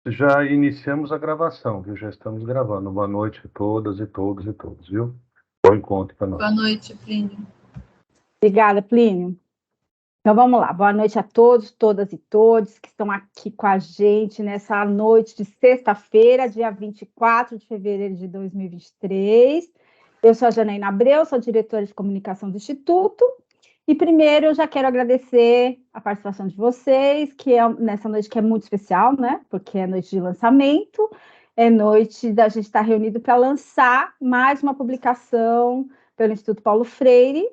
Já iniciamos a gravação, viu? Já estamos gravando. Boa noite a todas e todos e todos, viu? Bom encontro para nós. Boa noite, Plínio. Obrigada, Plínio. Então, vamos lá. Boa noite a todos, todas e todos que estão aqui com a gente nessa noite de sexta-feira, dia 24 de fevereiro de 2023. Eu sou a Janaína Abreu, sou diretora de comunicação do Instituto. E primeiro eu já quero agradecer a participação de vocês, que é nessa noite que é muito especial, né? Porque é noite de lançamento, é noite da gente estar reunido para lançar mais uma publicação pelo Instituto Paulo Freire,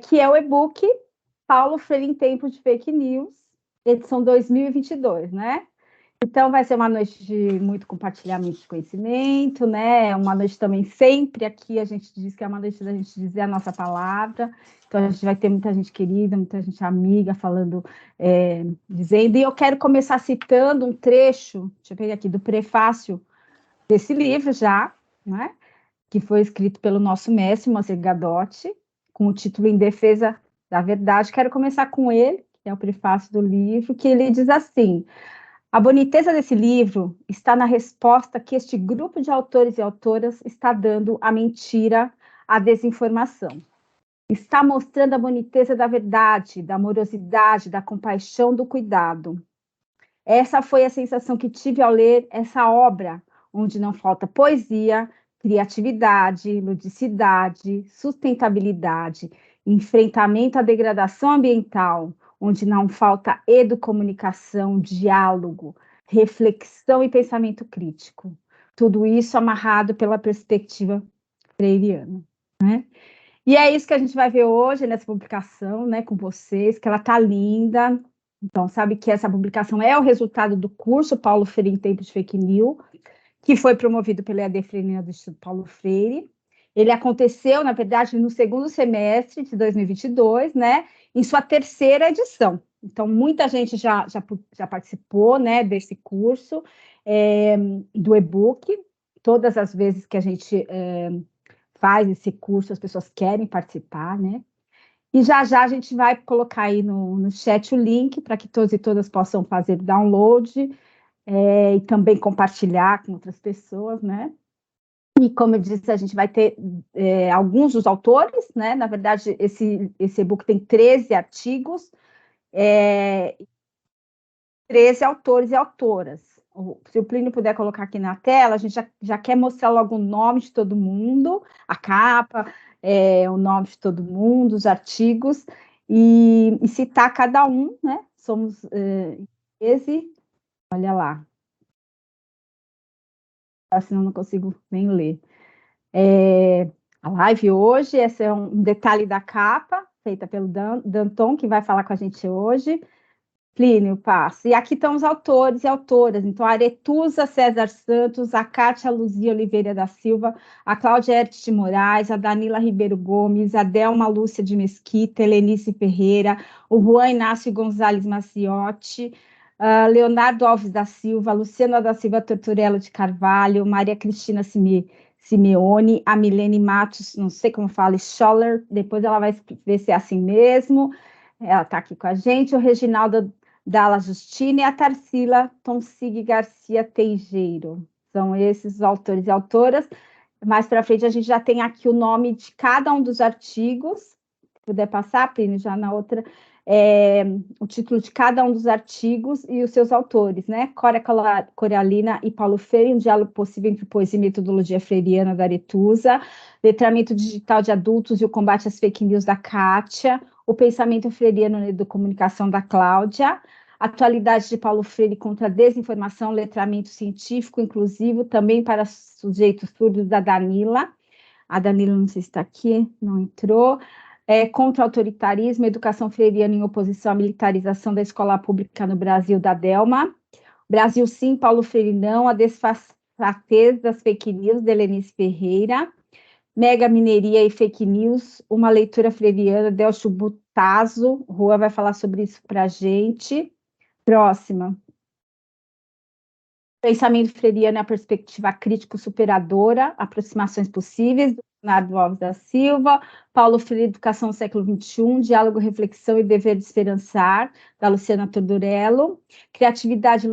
que é o e-book Paulo Freire em Tempos de Fake News, edição 2022, né? Então, vai ser uma noite de muito compartilhamento de conhecimento, né? Uma noite também, sempre aqui a gente diz que é uma noite da gente dizer a nossa palavra. Então, a gente vai ter muita gente querida, muita gente amiga falando, dizendo. E eu quero começar citando um trecho, deixa eu pegar aqui, do prefácio desse livro já, né? Que foi escrito pelo nosso mestre, Moacir Gadotti, com o título Em Defesa da Verdade. Quero começar com ele, que é o prefácio do livro, que ele diz assim: a boniteza desse livro está na resposta que este grupo de autores e autoras está dando à mentira, à desinformação. Está mostrando a boniteza da verdade, da amorosidade, da compaixão, do cuidado. Essa foi a sensação que tive ao ler essa obra, onde não falta poesia, criatividade, ludicidade, sustentabilidade, enfrentamento à degradação ambiental, onde não falta educomunicação, diálogo, reflexão e pensamento crítico. Tudo isso amarrado pela perspectiva freiriana, né? E é isso que a gente vai ver hoje nessa publicação, né, com vocês, que ela tá linda. Então, sabe que essa publicação é o resultado do curso Paulo Freire em Tempos de Fake News, que foi promovido pela EAD Freiriana do Instituto Paulo Freire. Ele aconteceu, na verdade, no segundo semestre de 2022, né, em sua terceira edição. Então, muita gente já participou, né, desse curso, do e-book. Todas as vezes que a gente faz esse curso, as pessoas querem participar, né? E já a gente vai colocar aí no chat o link para que todos e todas possam fazer download e também compartilhar com outras pessoas, né? E como eu disse, a gente vai ter alguns dos autores, né? Na verdade, esse e-book tem 13 artigos, 13 autores e autoras. Se o Plínio puder colocar aqui na tela, a gente já quer mostrar logo o nome de todo mundo, a capa, o nome de todo mundo, os artigos, e citar cada um, né? Somos 13, olha lá. Senão não consigo nem ler. A live hoje, esse é um detalhe da capa, feita pelo Danton, que vai falar com a gente hoje. Plínio, passo. E aqui estão os autores e autoras. Então, a Aretusa César Santos, a Cátia Luzia Oliveira da Silva, a Cláudia Hertz de Moraes, a Danila Ribeiro Gomes, a Delma Lúcia de Mesquita, Helenice Ferreira, o Juan Inácio Gonzalez Maciotti, Leonardo Alves da Silva, Luciana da Silva Torturello de Carvalho, Maria Cristina Simeone, a Milene Matos, não sei como fala, Scholler, depois ela vai ver se é assim mesmo. Ela está aqui com a gente, o Reginaldo Dalla Justine e a Tarsila Tonsig Garcia Teijeiro. São esses os autores e autoras. Mais para frente, a gente já tem aqui o nome de cada um dos artigos. Se puder passar, Plínio, já na outra, o título de cada um dos artigos e os seus autores, né? Cória Coralina e Paulo Freire, um diálogo possível entre poesia e metodologia freiriana da Aretusa, letramento digital de adultos e o combate às fake news da Kátia, o pensamento freiriano na educomunicação da Cláudia, atualidade de Paulo Freire contra a desinformação, letramento científico inclusivo, também para sujeitos surdos, da Danila. A Danila, não sei se está aqui, não entrou. Contra o autoritarismo, educação freiriana em oposição à militarização da escola pública no Brasil, da Delma. Brasil sim, Paulo Freire não, a desfaçatez das fake news, de Helenice Ferreira. Mega Mineria e Fake News, uma leitura freiriana, Delcio Butazo, Rua vai falar sobre isso para a gente. Próxima. Pensamento freiriano e a perspectiva crítico-superadora, aproximações possíveis, do Leonardo Alves da Silva, Paulo Freire, Educação do Século XXI, Diálogo, Reflexão e Dever de Esperançar, da Luciana Torturello, Criatividade,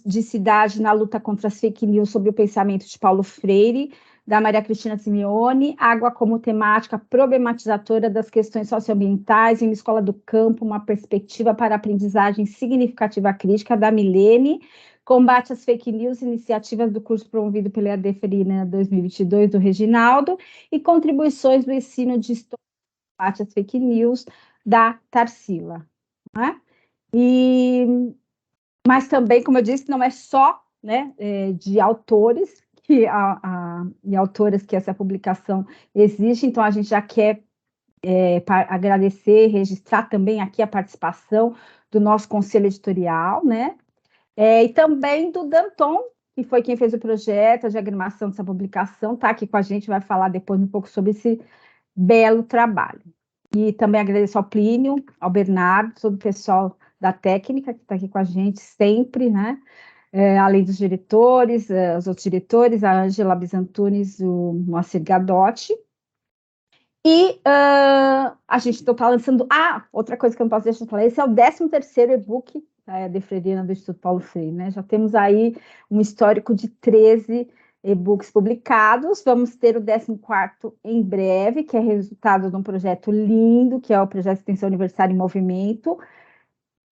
de Cidade na luta contra as fake news sobre o pensamento de Paulo Freire, da Maria Cristina Simeone, Água como temática problematizadora das questões socioambientais em uma escola do campo, uma perspectiva para aprendizagem significativa crítica, da Milene, Combate às fake news, iniciativas do curso promovido pela EAD Ferina 2022, do Reginaldo, e contribuições do ensino de história e combate às fake news, da Tarsila. Né? Mas também, como eu disse, não é só, né, de autores e autoras que essa publicação existe, então a gente já quer agradecer, registrar também aqui a participação do nosso conselho editorial, né, e também do Danton, que foi quem fez o projeto, a diagramação dessa publicação, está aqui com a gente, vai falar depois um pouco sobre esse belo trabalho. E também agradeço ao Plínio, ao Bernardo, todo o pessoal da técnica que está aqui com a gente sempre, né? Além dos diretores, os outros diretores, a Ângela Bizantunes, o Moacir Gadotti. E a gente está lançando... outra coisa que eu não posso deixar de falar, esse é o 13º e-book da EAD Freirina do Instituto Paulo Freire, né? Já temos aí um histórico de 13 e-books publicados, vamos ter o 14º em breve, que é resultado de um projeto lindo, que é o projeto de extensão Aniversário em Movimento.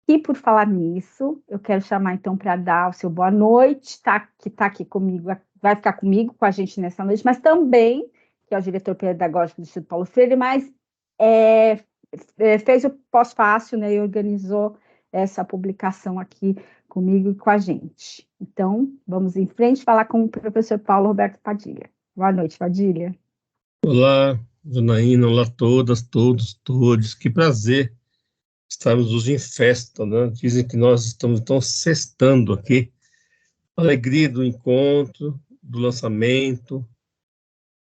E por falar nisso, eu quero chamar então para dar o seu boa noite, que está aqui comigo, vai ficar comigo, com a gente nessa noite, mas também, que é o diretor pedagógico do Instituto Paulo Freire, mas fez o pós-fácil, né, e organizou essa publicação aqui comigo e com a gente. Então, vamos em frente falar com o professor Paulo Roberto Padilha. Boa noite, Padilha. Olá, Janaína, olá a todas, todos, que prazer estarmos hoje em festa, né? Dizem que nós estamos então sextando aqui, alegria do encontro, do lançamento,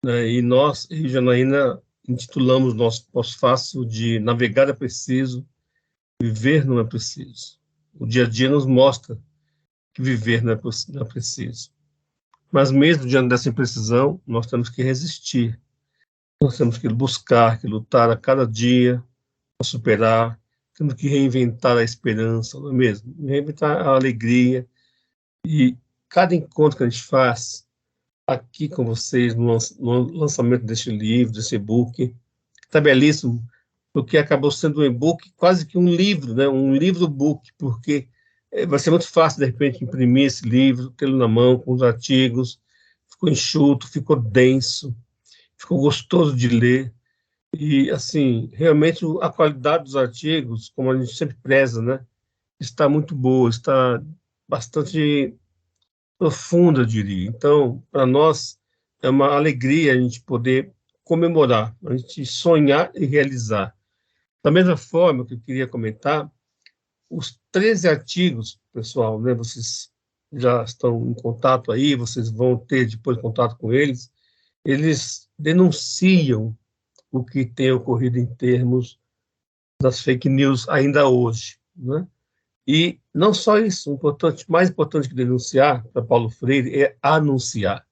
né? E nós, eu e Janaína, intitulamos nosso pós-fácil de Navegar é Preciso, Viver não é Preciso. O dia a dia nos mostra que viver não é preciso. Mas mesmo diante dessa imprecisão, nós temos que resistir. Nós temos que buscar, que lutar a cada dia para superar. Temos que reinventar a esperança, não é mesmo? Reinventar a alegria. E cada encontro que a gente faz aqui com vocês, no lançamento deste livro, desse e-book, está belíssimo, porque acabou sendo um e-book quase que um livro, né? Um livro-book, porque vai ser muito fácil, de repente, imprimir esse livro, tê-lo na mão, com os artigos, ficou enxuto, ficou denso, ficou gostoso de ler, e, assim, realmente a qualidade dos artigos, como a gente sempre preza, né? Está muito boa, está bastante profunda, eu diria. Então, para nós, é uma alegria a gente poder comemorar, a gente sonhar e realizar. Da mesma forma que eu queria comentar, os 13 artigos, pessoal, né, vocês já estão em contato aí, vocês vão ter depois contato com eles, eles denunciam o que tem ocorrido em termos das fake news ainda hoje, né? E não só isso, mais importante que denunciar para Paulo Freire é anunciar.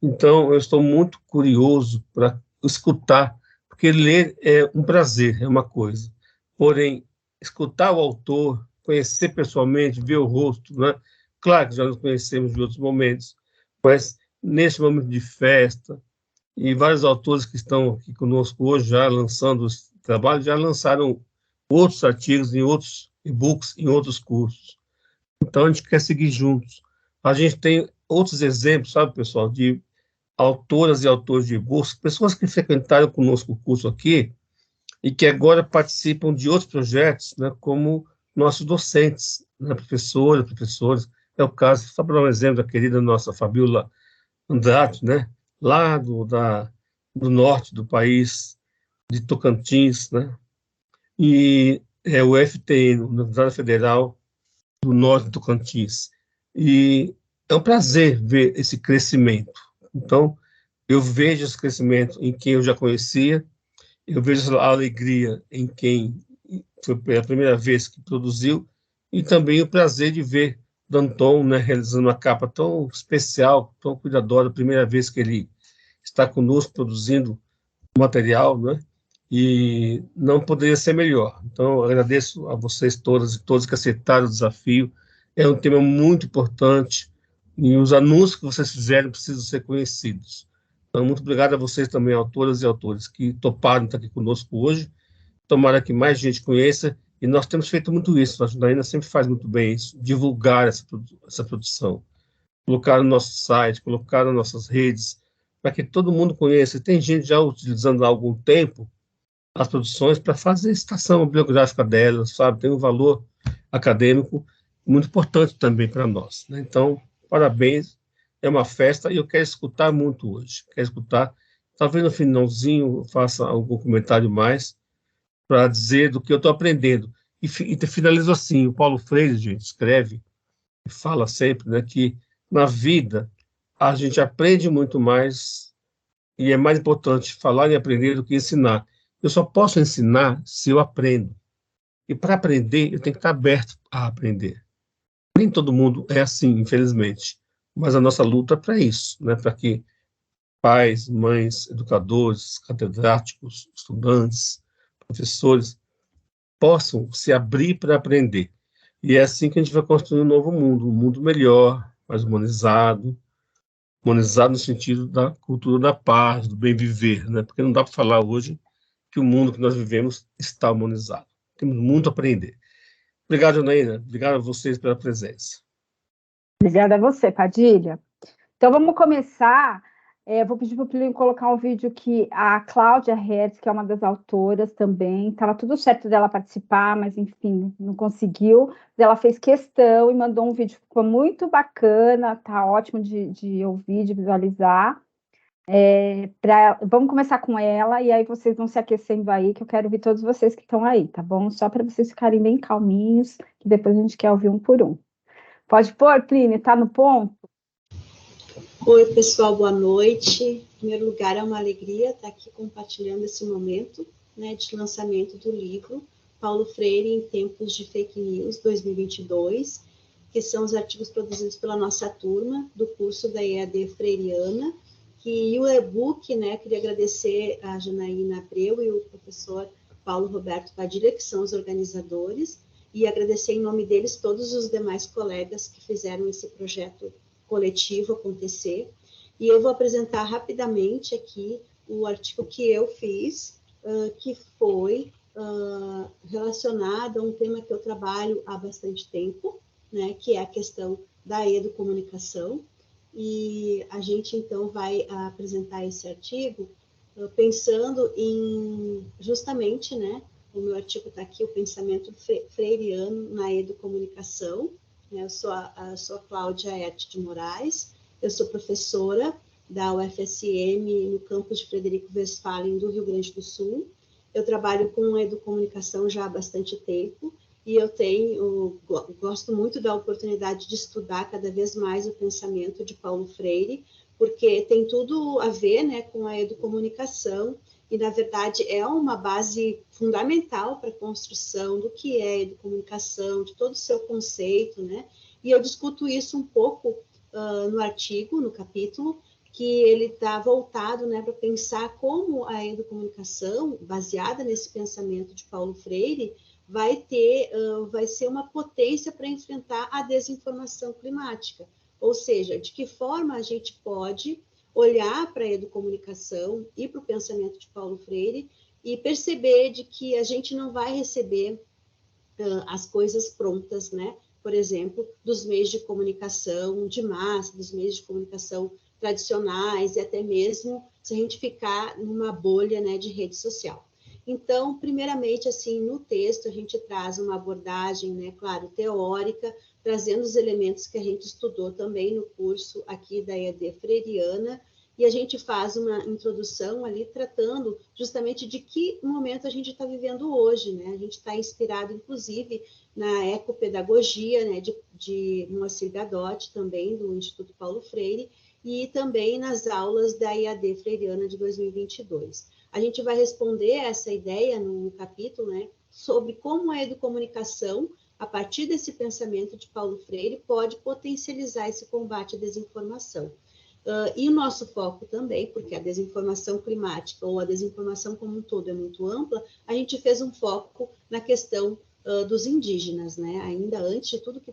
Então, eu estou muito curioso para escutar, porque ler é um prazer, é uma coisa. Porém, escutar o autor, conhecer pessoalmente, ver o rosto, né? Claro que já nos conhecemos de outros momentos, mas nesse momento de festa, e vários autores que estão aqui conosco hoje, já lançando os trabalhos, já lançaram outros artigos em outros e-books, em outros cursos. Então, a gente quer seguir juntos. A gente tem outros exemplos, sabe, pessoal, de autoras e autores de e-books, pessoas que frequentaram conosco o curso aqui e que agora participam de outros projetos, né, como nossos docentes, né, professores. É o caso, só para dar um exemplo, da querida nossa Fabiola Andrade, né, lá do norte do país, de Tocantins, né, e é o FTN, Universidade Federal do Norte do Tocantins. E é um prazer ver esse crescimento. Então, eu vejo esse crescimento em quem eu já conhecia, eu vejo a alegria em quem foi pela primeira vez que produziu, e também o prazer de ver Danton, né, realizando uma capa tão especial, tão cuidadosa, a primeira vez que ele está conosco produzindo material, né, e não poderia ser melhor. Então, eu agradeço a vocês todas e todos que aceitaram o desafio. é um tema muito importante e os anúncios que vocês fizeram precisam ser conhecidos. Então, muito obrigado a vocês também, autoras e autores, que toparam estar aqui conosco hoje. Tomara que mais gente conheça, e nós temos feito muito isso, a Janaína sempre faz muito bem isso, divulgar essa produção, colocar no nosso site, colocar nas nossas redes, para que todo mundo conheça. Tem gente já utilizando há algum tempo as produções para fazer a citação bibliográfica delas, sabe? Tem um valor acadêmico muito importante também para nós, né? Então, parabéns, é uma festa e eu quero escutar muito hoje, quero escutar, talvez no finalzinho eu faça algum comentário mais, para dizer do que eu estou aprendendo. E finalizo assim, o Paulo Freire, gente, escreve e fala sempre, né, que na vida a gente aprende muito mais e é mais importante falar e aprender do que ensinar. Eu só posso ensinar se eu aprendo. E para aprender, eu tenho que estar aberto a aprender. Nem todo mundo é assim, infelizmente. Mas a nossa luta é para isso, né, para que pais, mães, educadores, catedráticos, estudantes, professores possam se abrir para aprender. E é assim que a gente vai construir um novo mundo, um mundo melhor, mais humanizado, humanizado no sentido da cultura da paz, do bem viver, né? Porque não dá para falar hoje que o mundo que nós vivemos está humanizado. Temos muito a aprender. Obrigado, Janaína. Obrigado a vocês pela presença. Obrigada a você, Padilha. Então, vamos começar. Vou pedir para o Plínio colocar um vídeo que a Cláudia Hertz, que é uma das autoras também, estava tudo certo dela participar, mas, enfim, não conseguiu. Ela fez questão e mandou um vídeo que ficou muito bacana, tá ótimo de ouvir, de visualizar. Vamos começar com ela, e aí vocês vão se aquecendo aí, que eu quero ouvir todos vocês que estão aí, tá bom? Só para vocês ficarem bem calminhos, que depois a gente quer ouvir um por um. Pode pôr, Plínio? Tá no ponto? Oi, pessoal, boa noite. Em primeiro lugar, é uma alegria estar aqui compartilhando esse momento, né, de lançamento do livro Paulo Freire em Tempos de Fake News 2022, que são os artigos produzidos pela nossa turma do curso da EAD Freiriana, e o e-book, né, queria agradecer a Janaína Abreu e o professor Paulo Roberto Padilha, que são os organizadores, e agradecer em nome deles todos os demais colegas que fizeram esse projeto coletivo acontecer, e eu vou apresentar rapidamente aqui o artigo que eu fiz, que foi relacionado a um tema que eu trabalho há bastante tempo, né, que é a questão da educomunicação, e a gente, então, vai apresentar esse artigo pensando em, justamente, né, o meu artigo está aqui, o pensamento freiriano na educomunicação. Eu sou a Cláudia Hertz de Moraes, eu sou professora da UFSM no campus de Frederico Westphalen, do Rio Grande do Sul. Eu trabalho com educomunicação já há bastante tempo e gosto muito da oportunidade de estudar cada vez mais o pensamento de Paulo Freire, porque tem tudo a ver, né, com a educomunicação e, na verdade, é uma base fundamental para a construção do que é educomunicação, de todo o seu conceito, né? E eu discuto isso um pouco no artigo, no capítulo, que ele está voltado, né, para pensar como a educomunicação, baseada nesse pensamento de Paulo Freire, vai ser uma potência para enfrentar a desinformação climática. Ou seja, de que forma a gente pode olhar para a educomunicação e para o pensamento de Paulo Freire e perceber de que a gente não vai receber as coisas prontas, né? Por exemplo, dos meios de comunicação de massa, dos meios de comunicação tradicionais e até mesmo se a gente ficar numa bolha, né, de rede social. Então, primeiramente, assim, no texto a gente traz uma abordagem, né, claro, teórica, trazendo os elementos que a gente estudou também no curso aqui da EAD Freiriana, e a gente faz uma introdução ali tratando justamente de que momento a gente está vivendo hoje, né? A gente está inspirado, inclusive, na ecopedagogia, né, de Moacir Gadotti, também, do Instituto Paulo Freire, e também nas aulas da EAD Freiriana de 2022. A gente vai responder essa ideia no capítulo, né, sobre como a educomunicação, a partir desse pensamento de Paulo Freire, pode potencializar esse combate à desinformação. E o nosso foco também, porque a desinformação climática ou a desinformação como um todo é muito ampla, a gente fez um foco na questão dos indígenas, né? Ainda antes de tudo que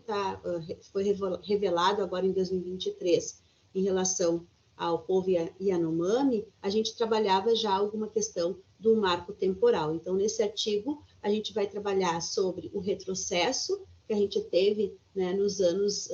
foi revelado agora em 2023 em relação ao povo Yanomami, a gente trabalhava já alguma questão do marco temporal. Então, nesse artigo, a gente vai trabalhar sobre o retrocesso que a gente teve, né, nos anos,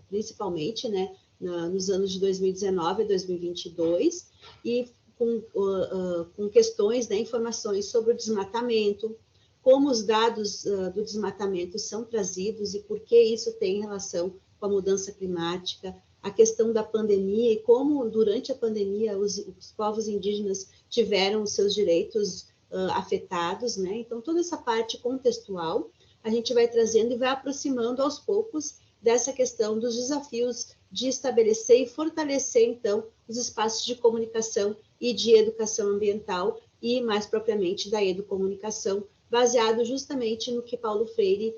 principalmente, né, nos anos de 2019 a 2022, e com questões, né, informações sobre o desmatamento, como os dados do desmatamento são trazidos e por que isso tem relação com a mudança climática, a questão da pandemia e como, durante a pandemia, os povos indígenas tiveram os seus direitos afetados, né? Então, toda essa parte contextual a gente vai trazendo e vai aproximando aos poucos dessa questão dos desafios de estabelecer e fortalecer, então, os espaços de comunicação e de educação ambiental e, mais propriamente, da educomunicação, baseado justamente no que Paulo Freire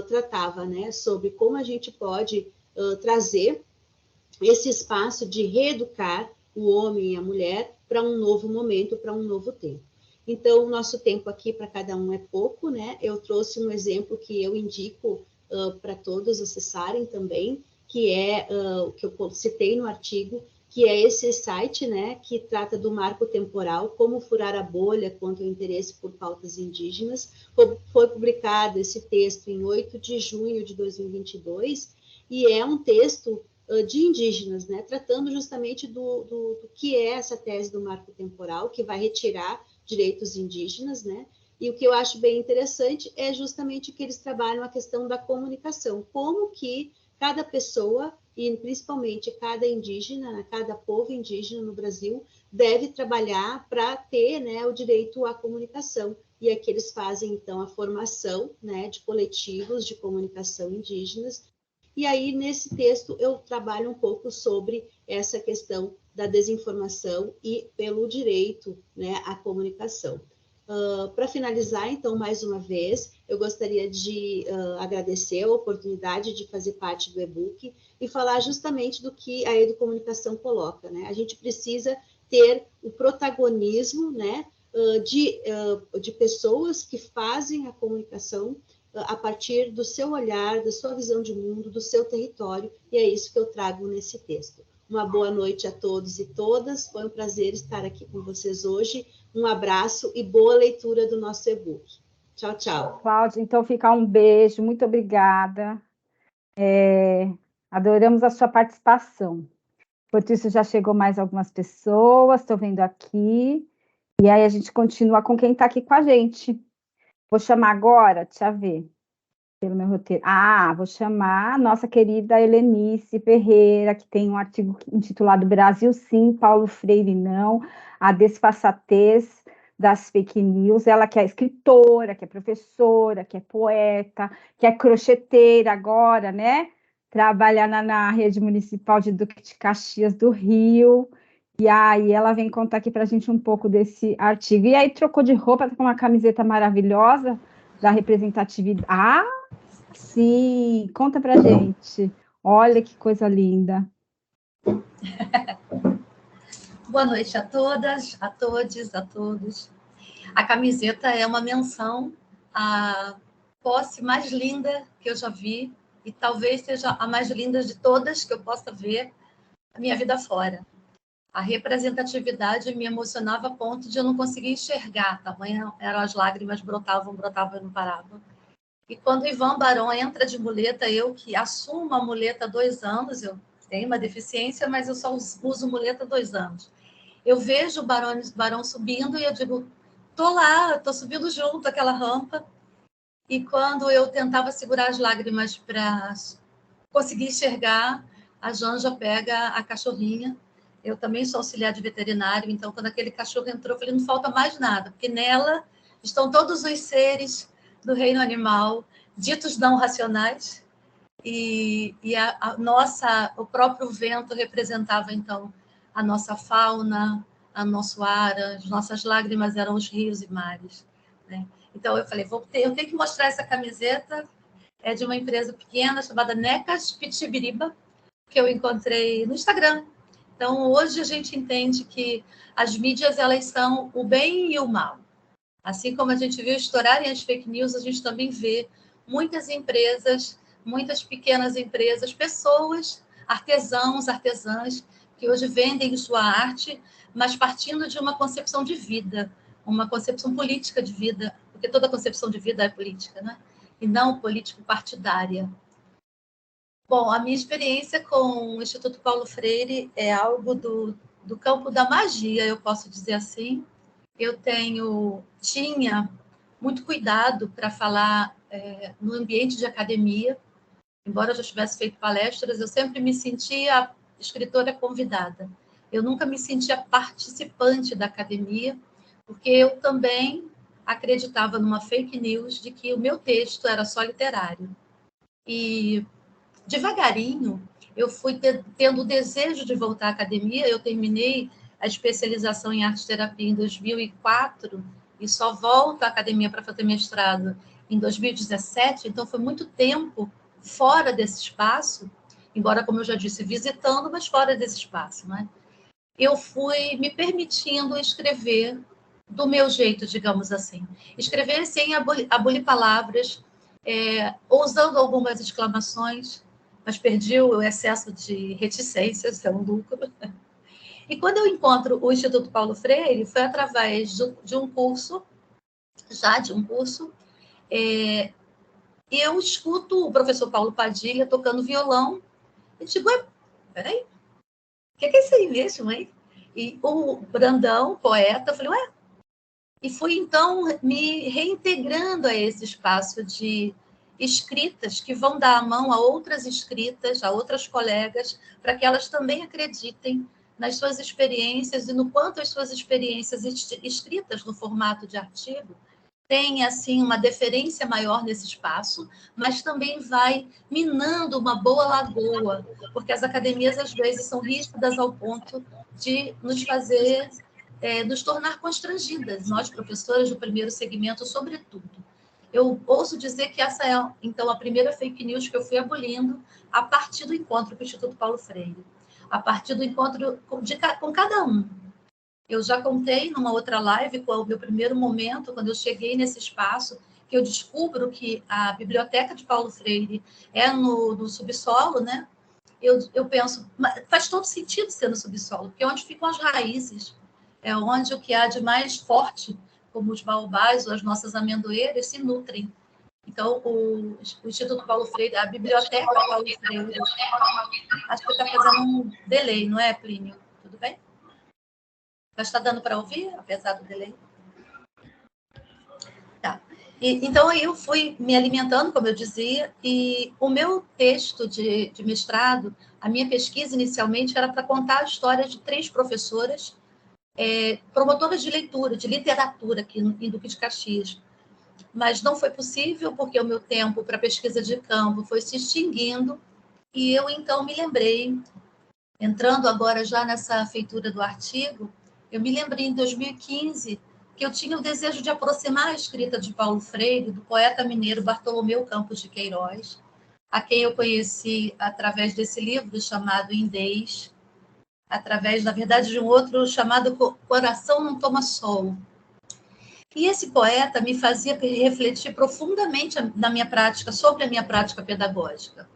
tratava, né? Sobre como a gente pode trazer esse espaço de reeducar o homem e a mulher para um novo momento, para um novo tempo. Então, o nosso tempo aqui para cada um é pouco, né? Eu trouxe um exemplo que eu indico para todos acessarem também, que é o que eu citei no artigo, que é esse site, né, que trata do marco temporal, como furar a bolha quanto ao interesse por pautas indígenas. Foi publicado esse texto em 8 de junho de 2022, e é um texto de indígenas, né, tratando justamente do que é essa tese do marco temporal, que vai retirar direitos indígenas, né, e o que eu acho bem interessante é justamente que eles trabalham a questão da comunicação, como que cada pessoa, e principalmente cada indígena, cada povo indígena no Brasil, deve trabalhar para ter, né, o direito à comunicação. E aqui eles fazem, então, a formação, né, de coletivos de comunicação indígenas. E aí, nesse texto, eu trabalho um pouco sobre essa questão da desinformação e pelo direito, né, à comunicação. Para finalizar, então, mais uma vez, eu gostaria de agradecer a oportunidade de fazer parte do e-book e falar justamente do que a educomunicação coloca, né? A gente precisa ter o protagonismo, né, de pessoas que fazem a comunicação a partir do seu olhar, da sua visão de mundo, do seu território, e é isso que eu trago nesse texto. Uma boa noite a todos e todas, foi um prazer estar aqui com vocês hoje. Um abraço e boa leitura do nosso e-book. Tchau, tchau. Cláudia, então fica um beijo, muito obrigada. Adoramos a sua participação. Enquanto isso, já chegou mais algumas pessoas, estou vendo aqui. E aí a gente continua com quem está aqui com a gente. Vou chamar agora, deixa eu ver, pelo meu roteiro. Vou chamar a nossa querida Helenice Ferreira, que tem um artigo intitulado Brasil Sim, Paulo Freire Não, a desfaçatez das fake news. Ela que é escritora, que é professora, que é poeta, que é crocheteira agora, né? Trabalha na rede municipal de Duque de Caxias do Rio. E aí ela vem contar aqui para a gente um pouco desse artigo. E aí trocou de roupa, tá com uma camiseta maravilhosa da representatividade. Sim, conta pra gente. Olha que coisa linda. Boa noite a todas, a todos, a todos. A camiseta é uma menção à posse mais linda que eu já vi e talvez seja a mais linda de todas que eu possa ver a minha vida fora. A representatividade me emocionava a ponto de eu não conseguir enxergar. Tamanho eram as lágrimas, brotavam e não paravam. E quando Ivan Barão entra de muleta, eu que assumo a muleta há 2 anos, eu tenho uma deficiência, mas eu só uso muleta há 2 anos. Eu vejo o Barão subindo e eu digo, tô lá, tô subindo junto aquela rampa. E quando eu tentava segurar as lágrimas para conseguir enxergar, a Janja pega a cachorrinha. Eu também sou auxiliar de veterinário, então quando aquele cachorro entrou, eu falei, não falta mais nada, porque nela estão todos os seres do reino animal, ditos não racionais, e o próprio vento representava, então, a nossa fauna, a nosso ar, as nossas lágrimas eram os rios e mares, né? Então, eu falei, eu tenho que mostrar essa camiseta, é de uma empresa pequena chamada Necas Pitibiriba, que eu encontrei no Instagram. Então, hoje a gente entende que as mídias, elas são o bem e o mal. Assim como a gente viu estourarem as fake news, a gente também vê muitas empresas, muitas pequenas empresas, pessoas, artesãos, artesãs, que hoje vendem sua arte, mas partindo de uma concepção de vida, uma concepção política de vida, porque toda concepção de vida é política, né? E não político-partidária. Bom, a minha experiência com o Instituto Paulo Freire é algo do campo da magia, eu posso dizer assim. Eu tinha muito cuidado para falar no ambiente de academia. Embora eu já tivesse feito palestras, eu sempre me sentia escritora convidada. Eu nunca me sentia participante da academia, porque eu também acreditava numa fake news de que o meu texto era só literário. E devagarinho, eu fui tendo o desejo de voltar à academia. Eu terminei a especialização em arte-terapia em 2004 e só volto à academia para fazer mestrado em 2017, então foi muito tempo fora desse espaço, embora, como eu já disse, visitando, mas fora desse espaço, né? Eu fui me permitindo escrever do meu jeito, digamos assim. Escrever sem abolir palavras, usando algumas exclamações, mas perdi o excesso de reticências, é um lucro. E quando eu encontro o Instituto Paulo Freire, foi através de um curso, e eu escuto o professor Paulo Padilha tocando violão, e digo, peraí, o que é isso aí mesmo, hein? E o Brandão, poeta, eu falei, ué? E fui, então, me reintegrando a esse espaço de escritas que vão dar a mão a outras escritas, a outras colegas, para que elas também acreditem nas suas experiências e no quanto as suas experiências escritas no formato de artigo têm, assim, uma deferência maior nesse espaço, mas também vai minando uma boa lagoa, porque as academias, às vezes, são rígidas ao ponto de nos fazer, nos tornar constrangidas, nós, professoras do primeiro segmento, sobretudo. Eu ouso dizer que essa é, então, a primeira fake news que eu fui abolindo a partir do encontro com o Instituto Paulo Freire, a partir do encontro com cada um. Eu já contei numa outra live, com o meu primeiro momento, quando eu cheguei nesse espaço, que eu descubro que a biblioteca de Paulo Freire é no subsolo, né? Eu penso, faz todo sentido ser no subsolo, porque é onde ficam as raízes, é onde o que há de mais forte, como os baobás ou as nossas amendoeiras, se nutrem. Então, o Instituto Paulo Freire, a biblioteca Paulo Freire, acho que está fazendo um delay, não é, Plínio? Tudo bem? Mas está dando para ouvir, apesar do delay? Tá. Então, eu fui me alimentando, como eu dizia, e o meu texto de mestrado, a minha pesquisa inicialmente era para contar a história de 3 professoras promotoras de leitura, de literatura aqui em Duque de Caxias. Mas não foi possível, porque o meu tempo para pesquisa de campo foi se extinguindo, e eu, então, me lembrei, entrando agora já nessa feitura do artigo, eu me lembrei em 2015 que eu tinha o desejo de aproximar a escrita de Paulo Freire do poeta mineiro Bartolomeu Campos de Queiroz, a quem eu conheci através desse livro chamado Indês, através, na verdade, de um outro chamado Coração Não Toma Sol. E esse poeta me fazia refletir profundamente na minha prática, sobre a minha prática pedagógica.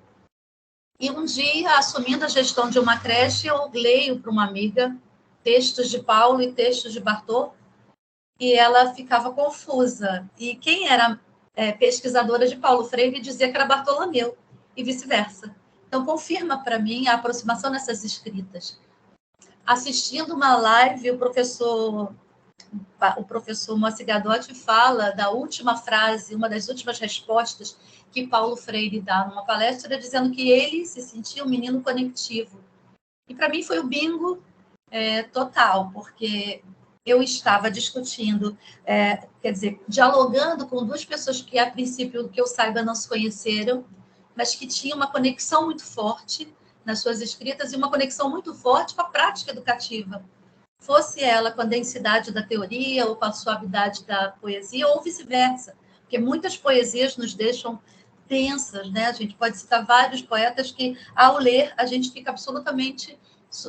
E um dia, assumindo a gestão de uma creche, eu leio para uma amiga textos de Paulo e textos de Bartô, e ela ficava confusa. E quem era pesquisadora de Paulo Freire dizia que era Bartolomeu, e vice-versa. Então, confirma para mim a aproximação nessas escritas. Assistindo uma live, o professor Moacir Gadotti fala da última frase, uma das últimas respostas que Paulo Freire dá numa palestra, dizendo que ele se sentia um menino conectivo. E para mim foi o bingo total, porque eu estava discutindo, quer dizer, dialogando com 2 pessoas que, a princípio, que eu saiba, não se conheceram, mas que tinham uma conexão muito forte nas suas escritas e uma conexão muito forte com a prática educativa. Fosse ela com a densidade da teoria ou com a suavidade da poesia, ou vice-versa, porque muitas poesias nos deixam tensas, né? A gente pode citar vários poetas que, ao ler, a gente fica absolutamente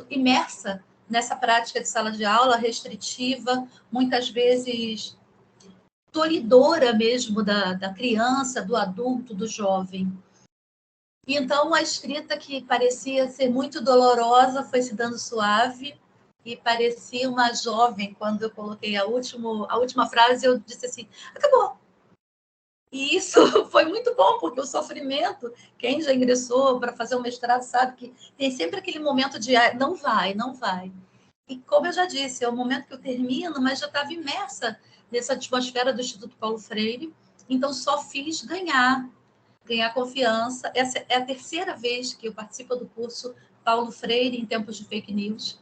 imersa nessa prática de sala de aula restritiva, muitas vezes tolhidora mesmo da criança, do adulto, do jovem. E então a escrita que parecia ser muito dolorosa foi se dando suave e parecia uma jovem. Quando eu coloquei a última frase, eu disse assim, acabou. E isso foi muito bom, porque o sofrimento, quem já ingressou para fazer um mestrado sabe que tem sempre aquele momento de não vai, não vai. E como eu já disse, é o momento que eu termino, mas já estava imersa nessa atmosfera do Instituto Paulo Freire, então só fiz ganhar confiança. Essa é a terceira vez que eu participo do curso Paulo Freire em tempos de fake news.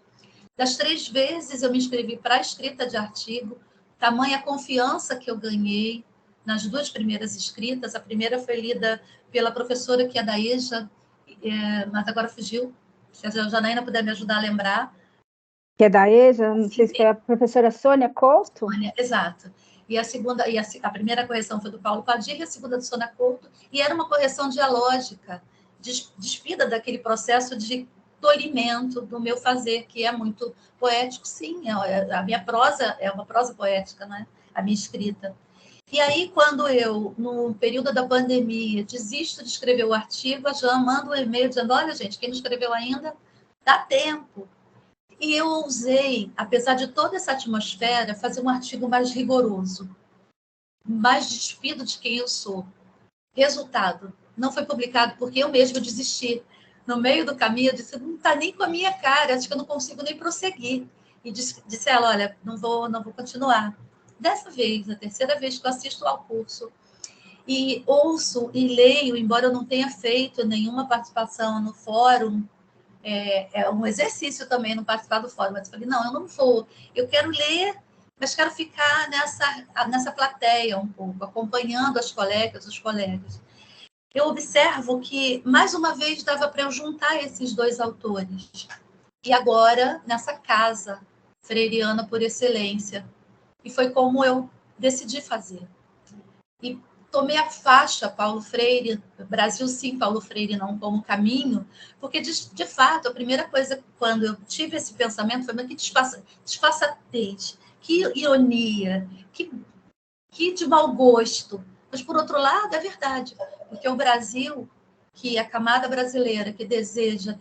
Das 3 vezes eu me inscrevi para a escrita de artigo, tamanha confiança que eu ganhei nas 2 primeiras escritas. A primeira foi lida pela professora que é da EJA, mas agora fugiu, se a Janaína puder me ajudar a lembrar. Que é da EJA, não sei se foi a professora Sônia Couto. Sônia, exato. E a segunda, a primeira correção foi do Paulo Padilha, a segunda do Sônia Couto, e era uma correção dialógica, despida daquele processo de tolimento do meu fazer, que é muito poético, sim, a minha prosa é uma prosa poética, né? A minha escrita. E aí, quando eu, no período da pandemia, desisto de escrever o artigo, a Jean manda um e-mail dizendo, olha, gente, quem não escreveu ainda, dá tempo. E eu ousei, apesar de toda essa atmosfera, fazer um artigo mais rigoroso, mais despido de quem eu sou. Resultado, não foi publicado porque eu mesma desisti. No meio do caminho, eu disse, não está nem com a minha cara, acho que eu não consigo nem prosseguir. E disse ela, olha, não vou continuar. Dessa vez, a terceira vez que eu assisto ao curso, e ouço e leio, embora eu não tenha feito nenhuma participação no fórum, é um exercício também não participar do fórum, mas eu falei, não, eu não vou, eu quero ler, mas quero ficar nessa plateia um pouco, acompanhando as colegas, os colegas. Eu observo que, mais uma vez, dava para eu juntar esses 2 autores. E agora, nessa casa freiriana por excelência. E foi como eu decidi fazer. E tomei a faixa Paulo Freire, Brasil sim, Paulo Freire não, como caminho, porque, de fato, a primeira coisa, quando eu tive esse pensamento, foi, mas que desfaçatez, que ironia, que de mau gosto. Mas, por outro lado, é verdade, porque o Brasil, que a camada brasileira que deseja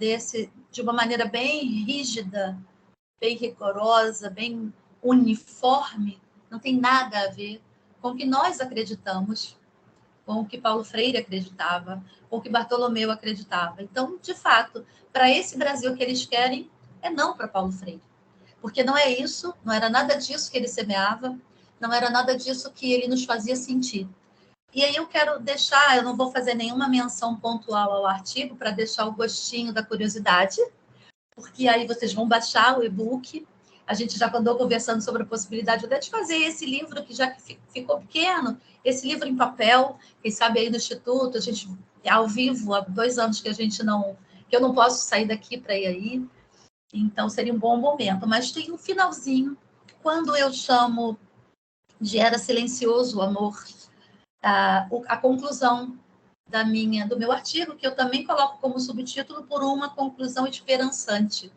de uma maneira bem rígida, bem rigorosa, bem uniforme, não tem nada a ver com o que nós acreditamos, com o que Paulo Freire acreditava, com o que Bartolomeu acreditava. Então, de fato, para esse Brasil que eles querem, é não para Paulo Freire. Porque não é isso, não era nada disso que ele semeava, não era nada disso que ele nos fazia sentir. E aí eu quero deixar, eu não vou fazer nenhuma menção pontual ao artigo para deixar o gostinho da curiosidade, porque aí vocês vão baixar o e-book. A gente já andou conversando sobre a possibilidade até de fazer esse livro, que já ficou pequeno, esse livro em papel, quem sabe aí no Instituto, a gente, ao vivo, há 2 anos que eu não posso sair daqui para ir aí, então seria um bom momento. Mas tem um finalzinho, quando eu chamo de Era Silencioso o Amor, a conclusão do meu artigo, que eu também coloco como subtítulo Por uma Conclusão Esperançante.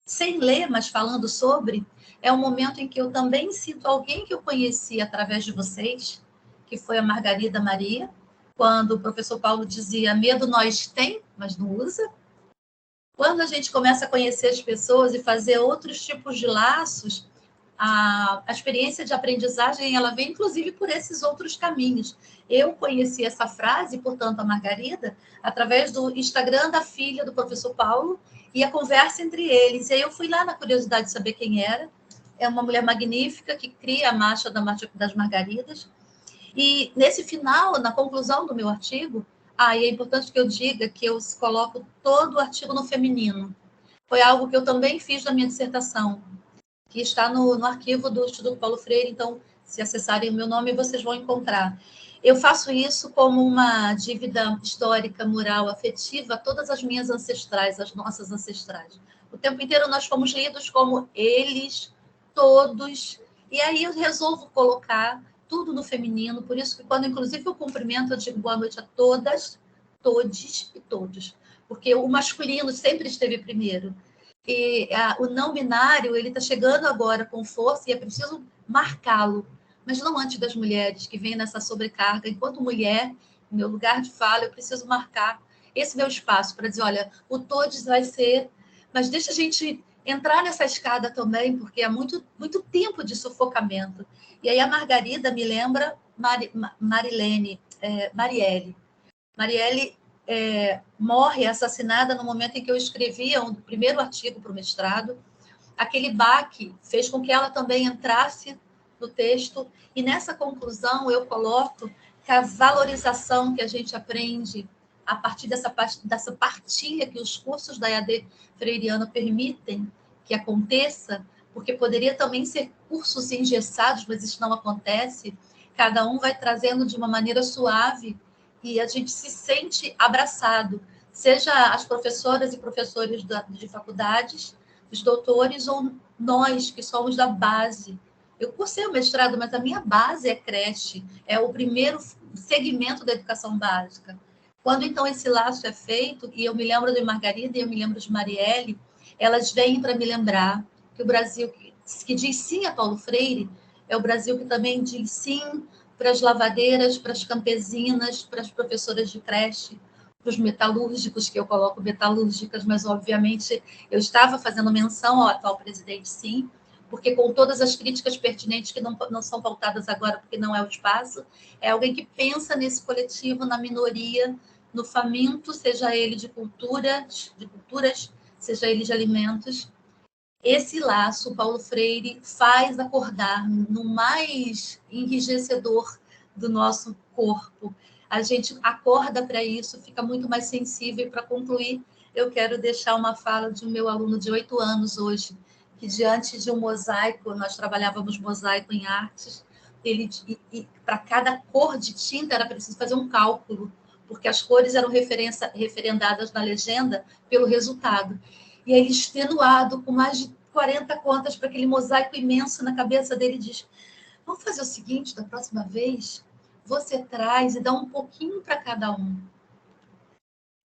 Sem ler, mas falando sobre, é um momento em que eu também sinto alguém que eu conheci através de vocês, que foi a Margarida Maria, quando o professor Paulo dizia, medo nós tem, mas não usa. Quando a gente começa a conhecer as pessoas e fazer outros tipos de laços, a experiência de aprendizagem ela vem, inclusive, por esses outros caminhos. Eu conheci essa frase, portanto, a Margarida, através do Instagram da filha do professor Paulo e a conversa entre eles. E aí eu fui lá na curiosidade de saber quem era. É uma mulher magnífica que cria a Marcha das Margaridas. E nesse final, na conclusão do meu artigo, e é importante que eu diga que eu coloco todo o artigo no feminino. Foi algo que eu também fiz na minha dissertação, que está no arquivo do Instituto Paulo Freire, então, se acessarem o meu nome, vocês vão encontrar. Eu faço isso como uma dívida histórica, moral, afetiva a todas as minhas ancestrais, as nossas ancestrais. O tempo inteiro nós fomos lidos como eles, todos, e aí eu resolvo colocar tudo no feminino, por isso que quando, inclusive, eu cumprimento, eu digo boa noite a todas, todes e todos, porque o masculino sempre esteve primeiro. E o não binário ele está chegando agora com força e é preciso marcá-lo, mas não antes das mulheres, que vêm nessa sobrecarga. Enquanto mulher, no meu lugar de fala, eu preciso marcar esse meu espaço para dizer, olha, o todos vai ser, mas deixa a gente entrar nessa escada também, porque há muito tempo de sufocamento. E aí a Margarida me lembra Marielle. Marielle morre assassinada no momento em que eu escrevia o primeiro artigo para o mestrado. Aquele baque fez com que ela também entrasse no texto, e nessa conclusão eu coloco que a valorização que a gente aprende a partir dessa partilha que os cursos da EAD freiriana permitem que aconteça, porque poderia também ser cursos engessados, mas isso não acontece, cada um vai trazendo de uma maneira suave e a gente se sente abraçado, seja as professoras e professores de faculdades, os doutores ou nós que somos da base. Eu cursei o mestrado, mas a minha base é creche, é o primeiro segmento da educação básica. Quando, então, esse laço é feito, e eu me lembro de Margarida e eu me lembro de Marielle, elas vêm para me lembrar que o Brasil que diz sim a Paulo Freire é o Brasil que também diz sim para as lavadeiras, para as campesinas, para as professoras de creche, para os metalúrgicos, que eu coloco metalúrgicas, mas, obviamente, eu estava fazendo menção ao atual presidente, sim, porque com todas as críticas pertinentes que não são pautadas agora, porque não é o espaço, é alguém que pensa nesse coletivo, na minoria, no faminto, seja ele de culturas, seja ele de alimentos. Esse laço, Paulo Freire faz acordar no mais enrijecedor do nosso corpo. A gente acorda para isso, fica muito mais sensível. Para concluir, eu quero deixar uma fala de um meu aluno de 8 anos hoje, que diante de um mosaico, nós trabalhávamos mosaico em artes, para cada cor de tinta era preciso fazer um cálculo, porque as cores eram referendadas na legenda pelo resultado. E ele, extenuado, com mais de 40 contas para aquele mosaico imenso na cabeça dele, diz, vamos fazer o seguinte, da próxima vez, você traz e dá um pouquinho para cada um.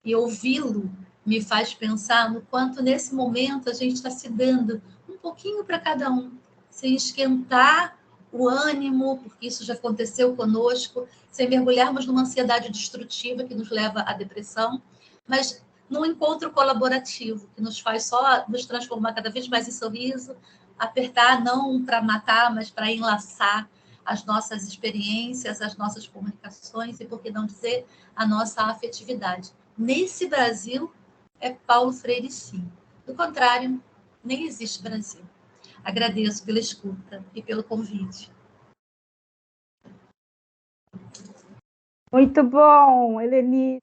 E ouvi-lo me faz pensar no quanto, nesse momento, a gente está se dando um pouquinho para cada um, sem esquentar o ânimo, porque isso já aconteceu conosco, sem mergulharmos numa ansiedade destrutiva que nos leva à depressão, mas num encontro colaborativo, que nos faz só nos transformar cada vez mais em sorriso, apertar não para matar, mas para enlaçar as nossas experiências, as nossas comunicações e, por que não dizer, a nossa afetividade. Nesse Brasil, é Paulo Freire, sim. Do contrário, nem existe Brasil. Agradeço pela escuta e pelo convite. Muito bom, Helenice,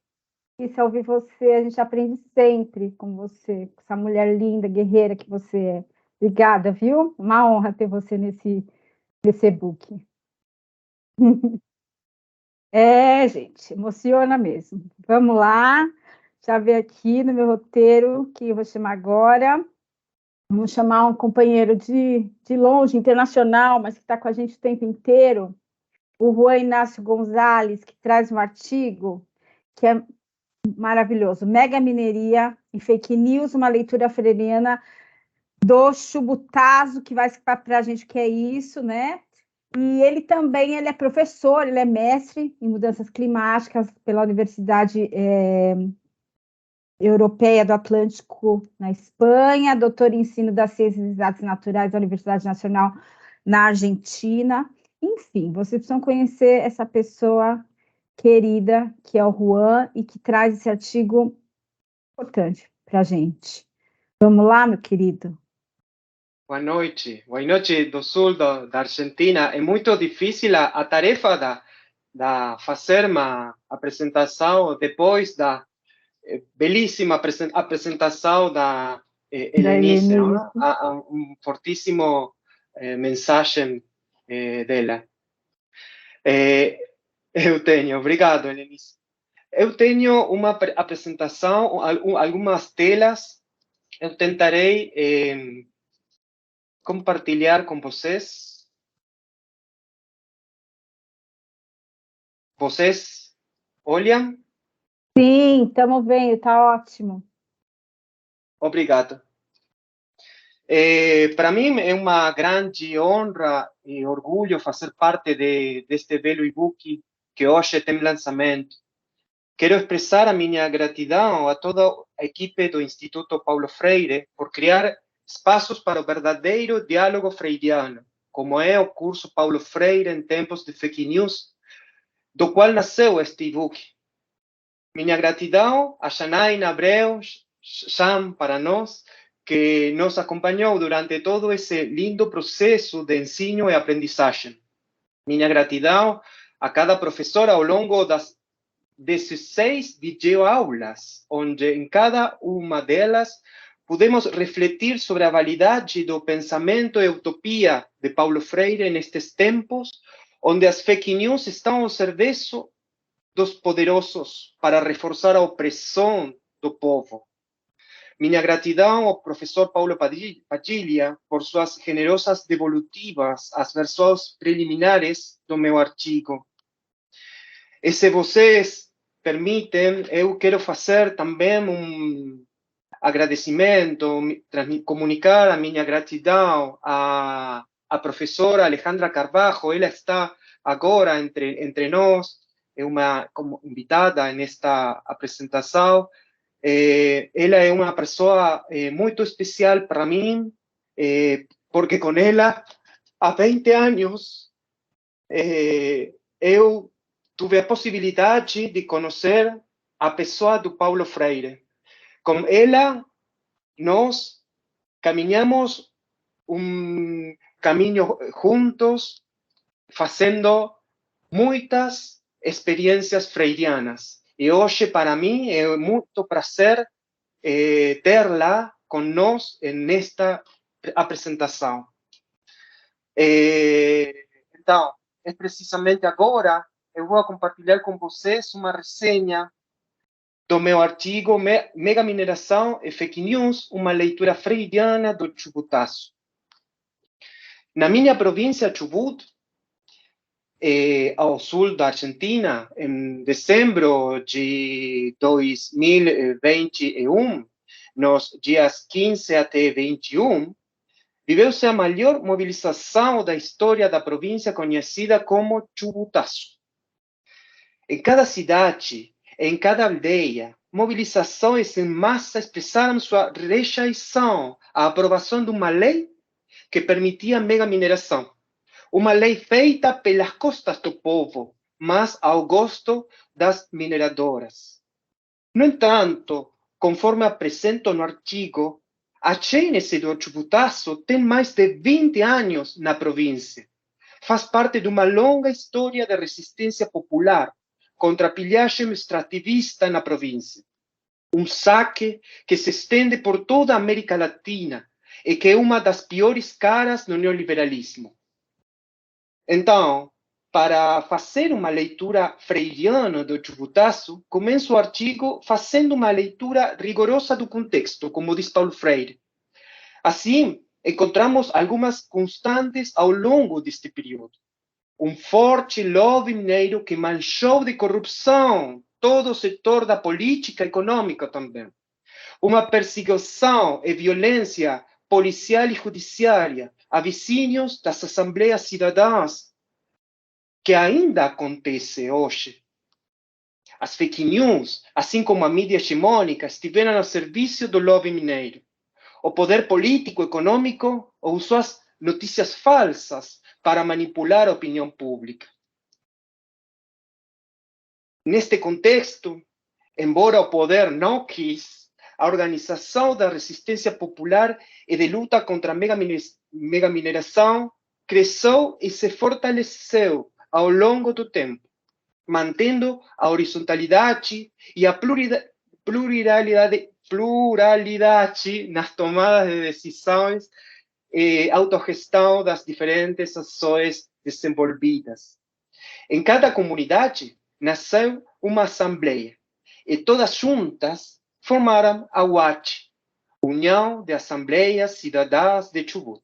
ouvir você. A gente aprende sempre com você, com essa mulher linda, guerreira que você é. Obrigada, viu? Uma honra ter você nesse e-book. Gente, emociona mesmo. Vamos lá, já ver aqui no meu roteiro, que eu vou chamar agora. Vamos chamar um companheiro de longe, internacional, mas que está com a gente o tempo inteiro, o Juan Inácio Gonzalez, que traz um artigo que é maravilhoso, Mega Mineria e Fake News, uma leitura freiriana do Chubutazo, que vai explicar para a gente o que é isso, né? E ele também é professor, ele é mestre em mudanças climáticas pela Universidade Europeia do Atlântico, na Espanha, doutor em ensino das ciências e exatas naturais da Universidade Nacional na Argentina. Enfim, vocês precisam conhecer essa pessoa querida, que é o Juan, e que traz esse artigo importante para a gente. Vamos lá, meu querido? Boa noite do sul da Argentina. É muito difícil a tarefa da fazer uma apresentação depois da belíssima apresentação da Helenice, fortíssimo mensagem dela. Obrigado, Helenice. Eu tenho uma apresentação, algumas telas, eu tentarei compartilhar com vocês. Vocês olham? Sim, estamos vendo, está ótimo. Obrigado. Para mim é uma grande honra e orgulho fazer parte deste belo e-book que hoje tem lançamento. Quero expressar a minha gratidão a toda a equipe do Instituto Paulo Freire por criar espaços para o verdadeiro diálogo freiriano, como é o curso Paulo Freire em tempos de fake news, do qual nasceu este e-book. Minha gratidão a Janaína Abreu, Sam, para nós, que nos acompanhou durante todo esse lindo processo de ensino e aprendizagem. Minha gratidão a cada professor ao longo das 16 videoaulas, onde em cada uma delas pudemos refletir sobre a validade do pensamento e utopia de Paulo Freire nestes tempos, onde as fake news estão ao serviço dos poderosos para reforçar a opressão do povo. Minha gratidão ao professor Paulo Padilha por suas generosas devolutivas às versões preliminares do meu artigo. E se vocês permitem, eu quero fazer também agradecimento, comunicar a minha gratidão à professora Alejandra Carvalho. Ela está agora entre nós, é uma como invitada nesta apresentação. Ela é uma pessoa muito especial para mim, porque com ela, há 20 anos, eu tive a possibilidade de conhecer a pessoa do Paulo Freire. Com ela, nós caminhamos caminho juntos, fazendo muitas experiências freirianas. E hoje, para mim, é muito prazer tê-la conosco nesta apresentação. Então, é precisamente agora eu vou compartilhar com vocês uma resenha do meu artigo Mega Mineração e Fake News, uma leitura freiriana do Chubutaço. Na minha província, Chubut, ao sul da Argentina, em dezembro de 2021, nos dias 15 até 21, viveu-se a maior mobilização da história da província, conhecida como Chubutaço. Em cada cidade, em cada aldeia, mobilizações em massa expressaram sua rejeição à aprovação de uma lei que permitia a mega mineração. Uma lei feita pelas costas do povo, mas ao gosto das mineradoras. No entanto, conforme apresento no artigo, a gênese do Chubutaço tem mais de 20 anos na província. Faz parte de uma longa história de resistência popular contra a pilhagem extrativista na província. Saque que se estende por toda a América Latina e que é uma das piores caras do neoliberalismo. Então, para fazer uma leitura freiriana do Chubutaço, começo o artigo fazendo uma leitura rigorosa do contexto, como diz Paulo Freire. Assim, encontramos algumas constantes ao longo deste período. Forte lobby mineiro que manchou de corrupção todo o setor da política econômica também. Uma perseguição e violência policial e judiciária a vizinhos das assembleias cidadãs, que ainda acontece hoje. As fake news, assim como a mídia hegemônica, estiveram ao serviço do lobby mineiro. O poder político e econômico usou as notícias falsas para manipular a opinião pública. Neste contexto, embora o poder não quis, a organização da resistência popular e de luta contra a mega mineração cresceu e se fortaleceu ao longo do tempo, mantendo a horizontalidade e a pluralidade nas tomadas de decisões e autogestão das diferentes ações desenvolvidas. Em cada comunidade nasceu uma assembleia e todas juntas formaram a UACH, União de Assembleias Cidadãs de Chubut.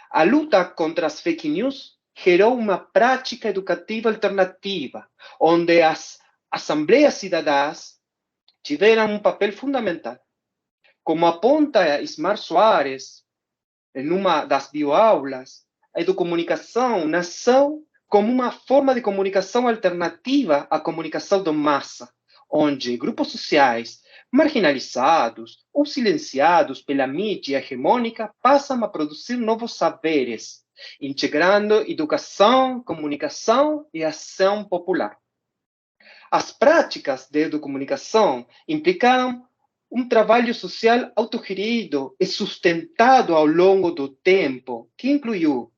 A luta contra as fake news gerou uma prática educativa alternativa, onde as assembleias cidadãs tiveram papel fundamental. Como aponta Ismar Soares, em uma das bioaulas, a educomunicação nasceu como uma forma de comunicação alternativa à comunicação de massa, onde grupos sociais marginalizados ou silenciados pela mídia hegemônica passam a produzir novos saberes, integrando educação, comunicação e ação popular. As práticas de educomunicação implicaram um trabalho social autogerido e sustentado ao longo do tempo, que incluiu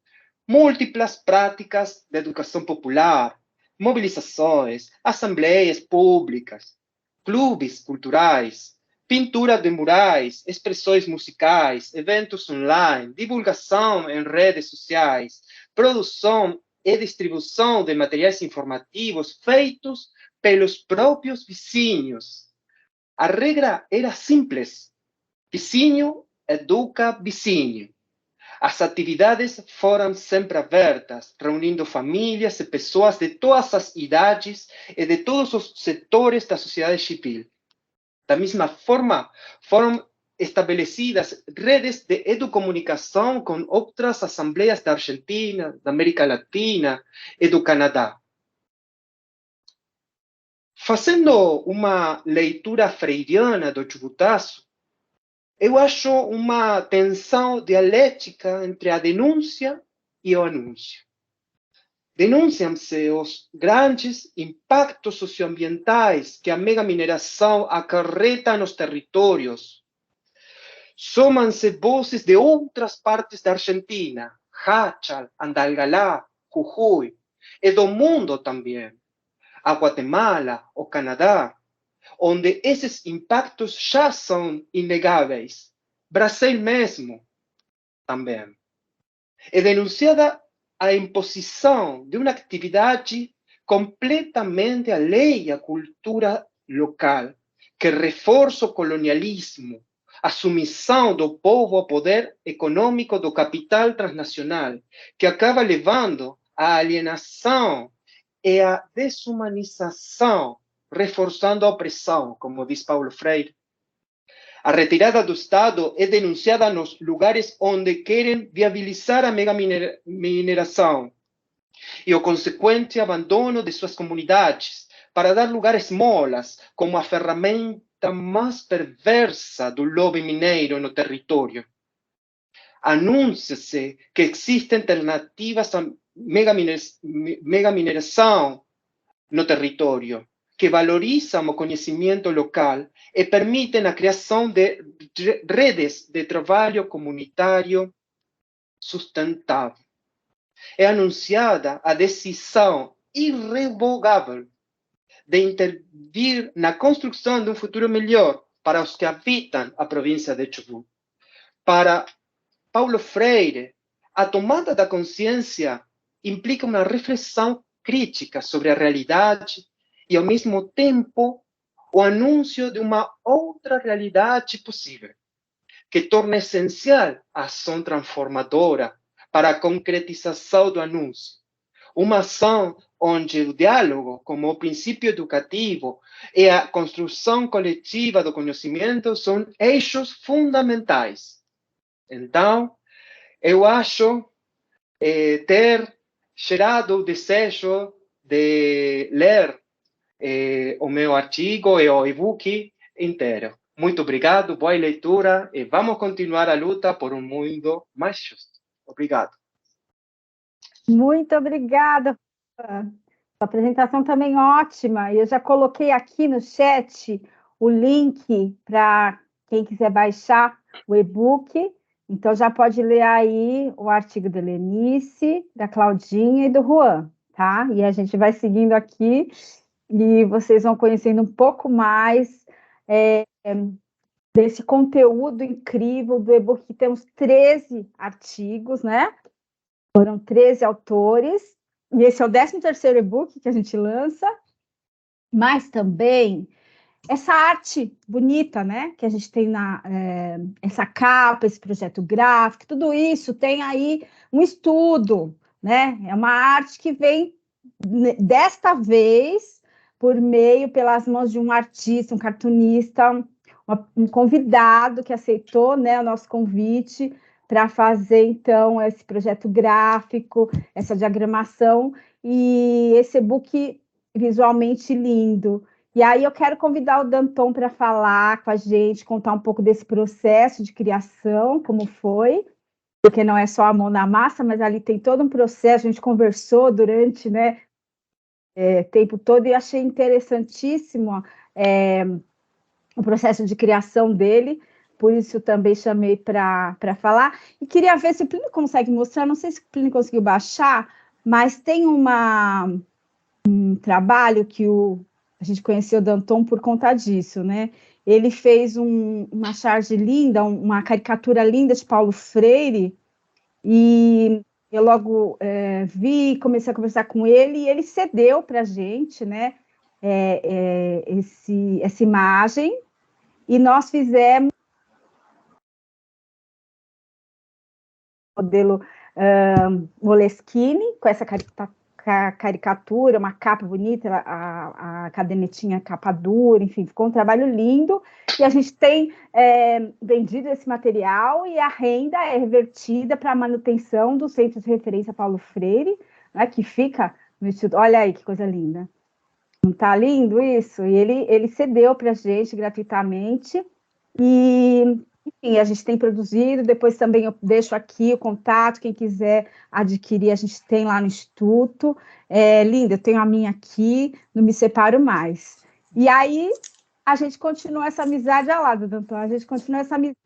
múltiplas práticas de educação popular, mobilizações, assembleias públicas, clubes culturais, pintura de murais, expressões musicais, eventos online, divulgação em redes sociais, produção e distribuição de materiais informativos feitos pelos próprios vizinhos. A regra era simples: vizinho educa vizinho. As atividades foram sempre abertas, reunindo famílias e pessoas de todas as idades e de todos os setores da sociedade civil. Da mesma forma, foram estabelecidas redes de educomunicação com outras assembleias da Argentina, da América Latina e do Canadá. Fazendo uma leitura freiriana do Chubutazo, eu acho uma tensão dialética entre a denúncia e o anúncio. Denunciam-se os grandes impactos socioambientais que a megamineração acarreta nos territórios. Somam-se vozes de outras partes da Argentina, Jáchal, Andalgalá, Jujuy, e do mundo também, a Guatemala, o Canadá, onde esses impactos já são inegáveis. Brasil mesmo também. É denunciada a imposição de uma atividade completamente alheia à cultura local, que reforça o colonialismo, a submissão do povo ao poder econômico do capital transnacional, que acaba levando à alienação e à desumanização, reforçando a opressão, como diz Paulo Freire. A retirada do Estado é denunciada nos lugares onde querem viabilizar a megamineração e o consequente abandono de suas comunidades para dar lugar a esmolas como a ferramenta mais perversa do lobby mineiro no território. Anuncia-se que existem alternativas à megamineração no território, que valorizam o conhecimento local e permitem a criação de redes de trabalho comunitário sustentável. É anunciada a decisão irrevogável de intervir na construção de um futuro melhor para os que habitam a província de Chubut. Para Paulo Freire, a tomada da consciência implica uma reflexão crítica sobre a realidade e, ao mesmo tempo, o anúncio de uma outra realidade possível, que torna essencial a ação transformadora para a concretização do anúncio. Uma ação onde o diálogo, como o princípio educativo, e a construção coletiva do conhecimento são eixos fundamentais. Então, eu acho ter gerado o desejo de ler o meu artigo e o e-book inteiro. Muito obrigado, boa leitura e vamos continuar a luta por um mundo mais justo. Obrigado. Muito obrigada. Sua apresentação também ótima. Eu já coloquei aqui no chat o link para quem quiser baixar o e-book. Então, já pode ler aí o artigo da Lenice, da Claudinha e do Juan, tá? E a gente vai seguindo aqui e vocês vão conhecendo um pouco mais desse conteúdo incrível do e-book. Temos 13 artigos, né? Foram 13 autores, e esse é o 13º e-book que a gente lança, mas também essa arte bonita, né, que a gente tem essa capa, esse projeto gráfico, tudo isso tem aí um estudo, né, é uma arte que vem, desta vez, pelas mãos de um artista, um cartunista, um convidado que aceitou, né, o nosso convite para fazer, então, esse projeto gráfico, essa diagramação e esse e-book visualmente lindo. E aí eu quero convidar o Danton para falar com a gente, contar um pouco desse processo de criação, como foi, porque não é só a mão na massa, mas ali tem todo um processo, a gente conversou durante, né, tempo todo, e achei interessantíssimo o processo de criação dele, por isso também chamei para falar, e queria ver se o Plínio consegue mostrar, não sei se o Plínio conseguiu baixar, mas tem um trabalho que a gente conheceu o Danton por conta disso, né? Ele fez uma charge linda, uma caricatura linda de Paulo Freire, e eu logo comecei a conversar com ele, e ele cedeu para a gente, né, essa imagem, e nós fizemos o modelo Moleskine, com essa caricatura, uma capa bonita, a cadernetinha capa dura, enfim, ficou um trabalho lindo, e a gente tem vendido esse material, e a renda é revertida para a manutenção do Centro de Referência Paulo Freire, né, que fica no Instituto. Olha aí que coisa linda. Não está lindo isso? E ele cedeu para a gente gratuitamente, e, enfim, a gente tem produzido, depois também eu deixo aqui o contato, quem quiser adquirir, a gente tem lá no Instituto. Linda, eu tenho a minha aqui, não me separo mais. E aí, a gente continua essa amizade ao lado, Danton, a gente continua essa amizade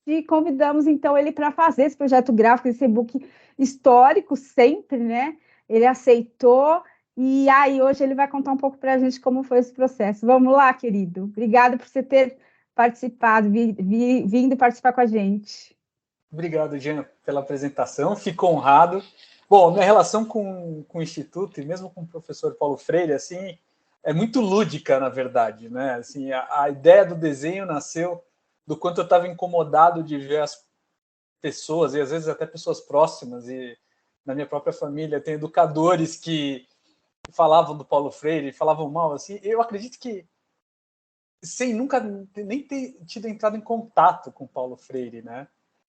e convidamos, então, ele para fazer esse projeto gráfico, esse e-book histórico sempre, né? Ele aceitou, e aí hoje ele vai contar um pouco para a gente como foi esse processo. Vamos lá, querido. Obrigada por você ter participado, vindo participar com a gente. Obrigado, Jean, pela apresentação. Fico honrado. Bom, minha relação com o Instituto, e mesmo com o professor Paulo Freire, assim, é muito lúdica, na verdade, né? Assim, a ideia do desenho nasceu do quanto eu estava incomodado de ver as pessoas, e às vezes até pessoas próximas, e na minha própria família tem educadores que falavam do Paulo Freire, falavam mal, assim. Eu acredito que sem nunca nem ter tido entrado em contato com Paulo Freire, né?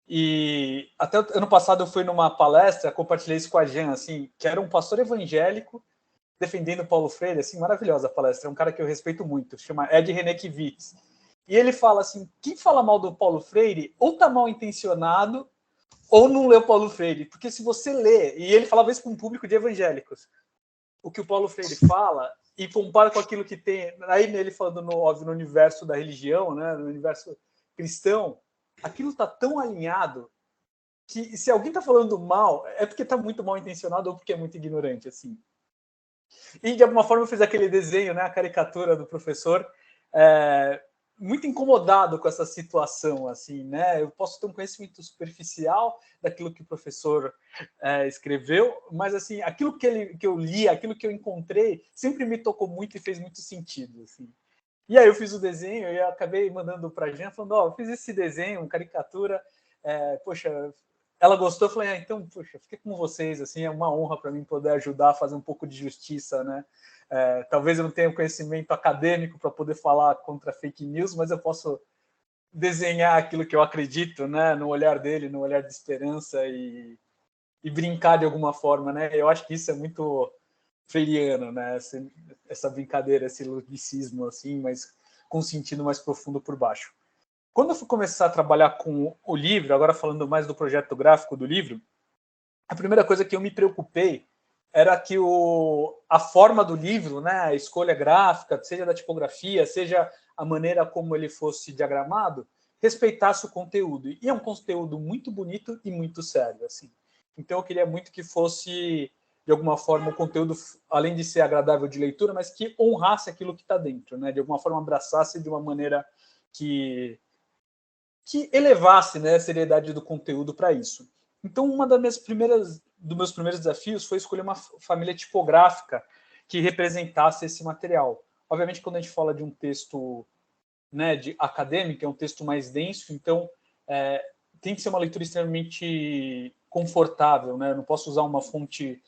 E até ano passado eu fui numa palestra, compartilhei isso com a Jean, assim, que era um pastor evangélico defendendo Paulo Freire, assim, maravilhosa a palestra, é um cara que eu respeito muito, chama Ed Renekiewicz. E ele fala assim, quem fala mal do Paulo Freire ou tá mal intencionado ou não leu Paulo Freire, porque se você lê, e ele falava isso para um público de evangélicos, o que o Paulo Freire fala e compara com aquilo que tem, aí nele falando, óbvio, no universo da religião, né, no universo cristão, aquilo está tão alinhado que se alguém está falando mal, é porque está muito mal intencionado ou porque é muito ignorante, assim. E de alguma forma eu fiz aquele desenho, né, a caricatura do professor, muito incomodado com essa situação, assim, né? Eu posso ter um conhecimento superficial daquilo que o professor escreveu, mas assim, aquilo que eu li, aquilo que eu encontrei, sempre me tocou muito e fez muito sentido, assim. E aí eu fiz o desenho e eu acabei mandando para a Jean, falando, eu fiz esse desenho, caricatura, poxa, ela gostou, eu falei, então, poxa, fiquei com vocês, assim, é uma honra para mim poder ajudar a fazer um pouco de justiça, né? Talvez eu não tenha conhecimento acadêmico para poder falar contra fake news, mas eu posso desenhar aquilo que eu acredito, né? No olhar dele, no olhar de esperança e brincar de alguma forma, né? Eu acho que isso é muito freiriano, né? Essa brincadeira, esse ludicismo, assim, mas com um sentido mais profundo por baixo. Quando eu fui começar a trabalhar com o livro, agora falando mais do projeto gráfico do livro, a primeira coisa que eu me preocupei era que a forma do livro, né, a escolha gráfica, seja da tipografia, seja a maneira como ele fosse diagramado, respeitasse o conteúdo. E é um conteúdo muito bonito e muito sério, assim. Então eu queria muito que fosse, de alguma forma, o conteúdo, além de ser agradável de leitura, mas que honrasse aquilo que está dentro, né? De alguma forma abraçasse de uma maneira que elevasse, né, a seriedade do conteúdo para isso. Então, dos meus primeiros desafios foi escolher uma família tipográfica que representasse esse material. Obviamente, quando a gente fala de um texto, né, acadêmico, é um texto mais denso, então tem que ser uma leitura extremamente confortável, né? Eu não posso usar uma fonte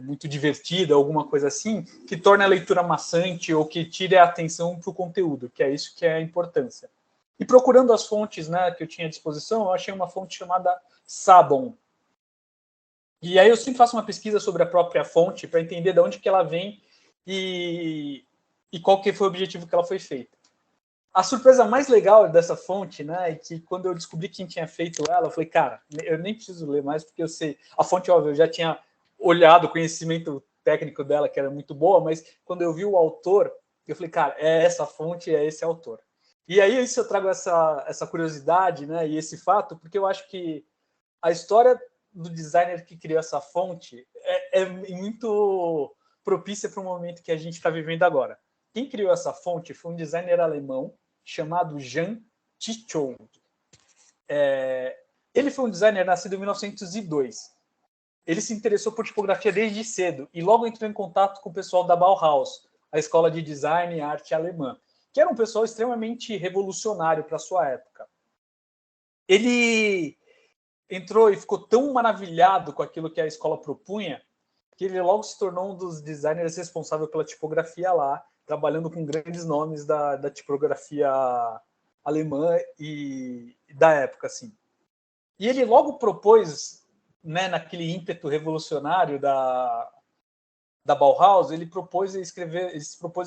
muito divertida, alguma coisa assim, que torne a leitura maçante ou que tire a atenção para o conteúdo, que é isso que é a importância. E procurando as fontes, né, que eu tinha à disposição, eu achei uma fonte chamada Sabon. E aí eu sempre faço uma pesquisa sobre a própria fonte para entender de onde que ela vem e qual que foi o objetivo que ela foi feita. A surpresa mais legal dessa fonte, né, é que quando eu descobri quem tinha feito ela, eu falei, cara, eu nem preciso ler mais, porque eu sei. A fonte, óbvio, eu já tinha olhado o conhecimento técnico dela, que era muito boa, mas quando eu vi o autor, eu falei, cara, é essa fonte, é esse autor. E aí isso eu trago essa curiosidade, né, e esse fato, porque eu acho que a história do designer que criou essa fonte é muito propícia para o momento que a gente está vivendo agora. Quem criou essa fonte foi um designer alemão chamado Jean Tschol. Ele foi um designer nascido em 1902. Ele se interessou por tipografia desde cedo e logo entrou em contato com o pessoal da Bauhaus, a escola de design e arte alemã, que era um pessoal extremamente revolucionário para a sua época. Ele entrou e ficou tão maravilhado com aquilo que a escola propunha que ele logo se tornou um dos designers responsáveis pela tipografia lá, trabalhando com grandes nomes da tipografia alemã e da época, assim. E ele logo propôs, né, naquele ímpeto revolucionário da Bauhaus, ele se propôs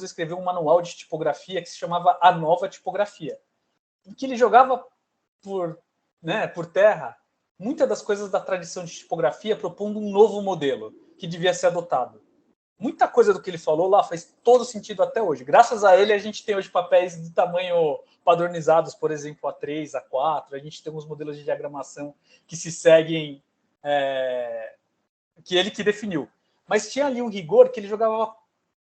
a escrever um manual de tipografia que se chamava A Nova Tipografia, em que ele jogava por terra muitas das coisas da tradição de tipografia, propondo um novo modelo que devia ser adotado. Muita coisa do que ele falou lá faz todo sentido até hoje. Graças a ele, a gente tem hoje papéis de tamanho padronizados, por exemplo, A3, A4. A gente tem uns modelos de diagramação que se seguem, que ele que definiu. Mas tinha ali um rigor que ele jogava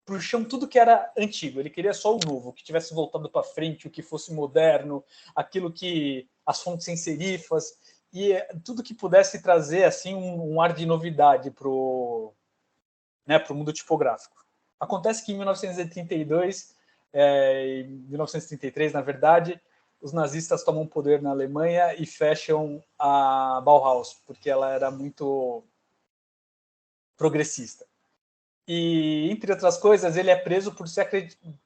para o chão tudo que era antigo. Ele queria só o novo, que tivesse voltado para frente, o que fosse moderno, aquilo que as fontes sem serifas e tudo que pudesse trazer assim um ar de novidade para o mundo tipográfico. Acontece que em 1932, em 1933, na verdade, os nazistas tomam poder na Alemanha e fecham a Bauhaus, porque ela era muito progressista. E, entre outras coisas, ele é preso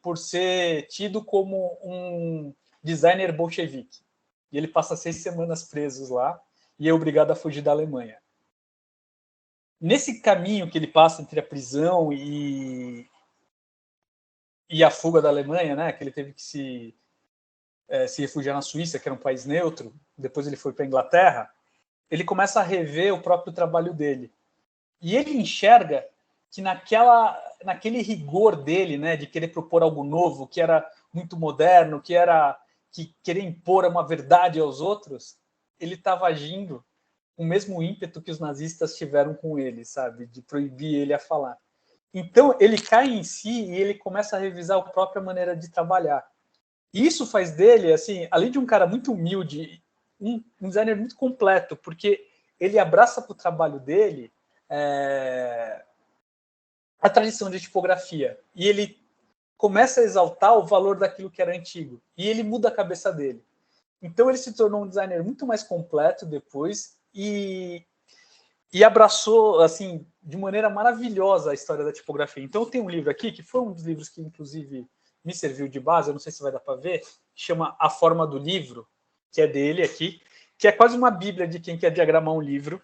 por ser tido como um designer bolchevique. E ele passa 6 semanas presos lá e é obrigado a fugir da Alemanha. Nesse caminho que ele passa entre a prisão e a fuga da Alemanha, né, que ele teve que se refugiar na Suíça, que era um país neutro, depois ele foi para a Inglaterra, ele começa a rever o próprio trabalho dele. E ele enxerga que naquele rigor dele, né, de querer propor algo novo, que era muito moderno, que querer impor uma verdade aos outros, ele estava agindo com o mesmo ímpeto que os nazistas tiveram com ele, sabe, de proibir ele a falar. Então, ele cai em si e ele começa a revisar a própria maneira de trabalhar. E isso faz dele, assim, além de um cara muito humilde, um designer muito completo, porque ele abraça para o trabalho dele a tradição de tipografia. E ele começa a exaltar o valor daquilo que era antigo. E ele muda a cabeça dele. Então, ele se tornou um designer muito mais completo depois e abraçou, assim, de maneira maravilhosa a história da tipografia. Então, eu tenho um livro aqui, que foi um dos livros que, inclusive, me serviu de base, eu não sei se vai dar para ver, chama A Forma do Livro, que é dele aqui, que é quase uma bíblia de quem quer diagramar um livro,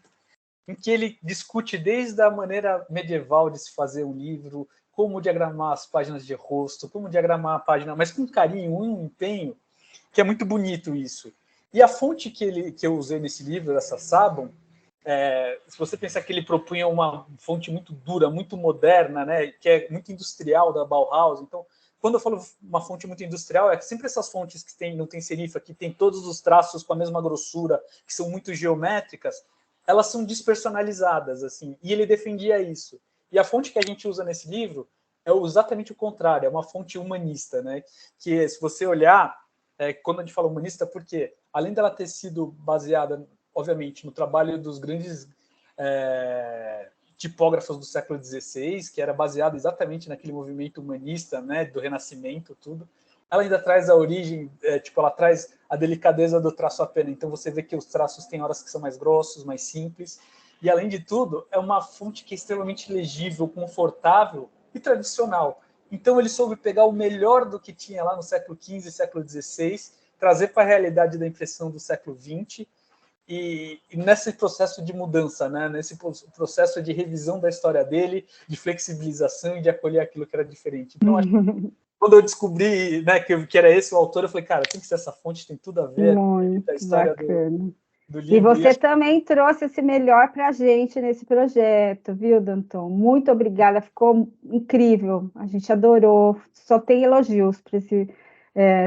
em que ele discute desde a maneira medieval de se fazer um livro, como diagramar as páginas de rosto, como diagramar a página, mas com carinho, um empenho, que é muito bonito isso. E a fonte que eu usei nesse livro, essa Sabon, se você pensar que ele propunha uma fonte muito dura, muito moderna, né, que é muito industrial da Bauhaus, então, quando eu falo uma fonte muito industrial, é sempre essas fontes que não tem serifa, que tem todos os traços com a mesma grossura, que são muito geométricas, elas são despersonalizadas, assim, e ele defendia isso. E a fonte que a gente usa nesse livro é exatamente o contrário, é uma fonte humanista, né, que se você olhar, quando a gente fala humanista, porque além dela ter sido baseada, obviamente, no trabalho dos grandes tipógrafos do século XVI, que era baseado exatamente naquele movimento humanista, né, do Renascimento, tudo, ela ainda traz a origem, ela traz a delicadeza do traço a pena. Então você vê que os traços têm horas que são mais grossos, mais simples, e além de tudo, é uma fonte que é extremamente legível, confortável e tradicional. Então ele soube pegar o melhor do que tinha lá no século XV e século XVI trazer para a realidade da impressão do século XX e nesse processo de mudança, né? Nesse processo de revisão da história dele, de flexibilização e de acolher aquilo que era diferente. Então, acho que quando eu descobri, né, que era esse o autor, eu falei, cara, tem que ser essa fonte, tem tudo a ver com a história do livro. E você também trouxe esse melhor para a gente nesse projeto, viu, Danton? Muito obrigada, ficou incrível, a gente adorou, só tem elogios para esse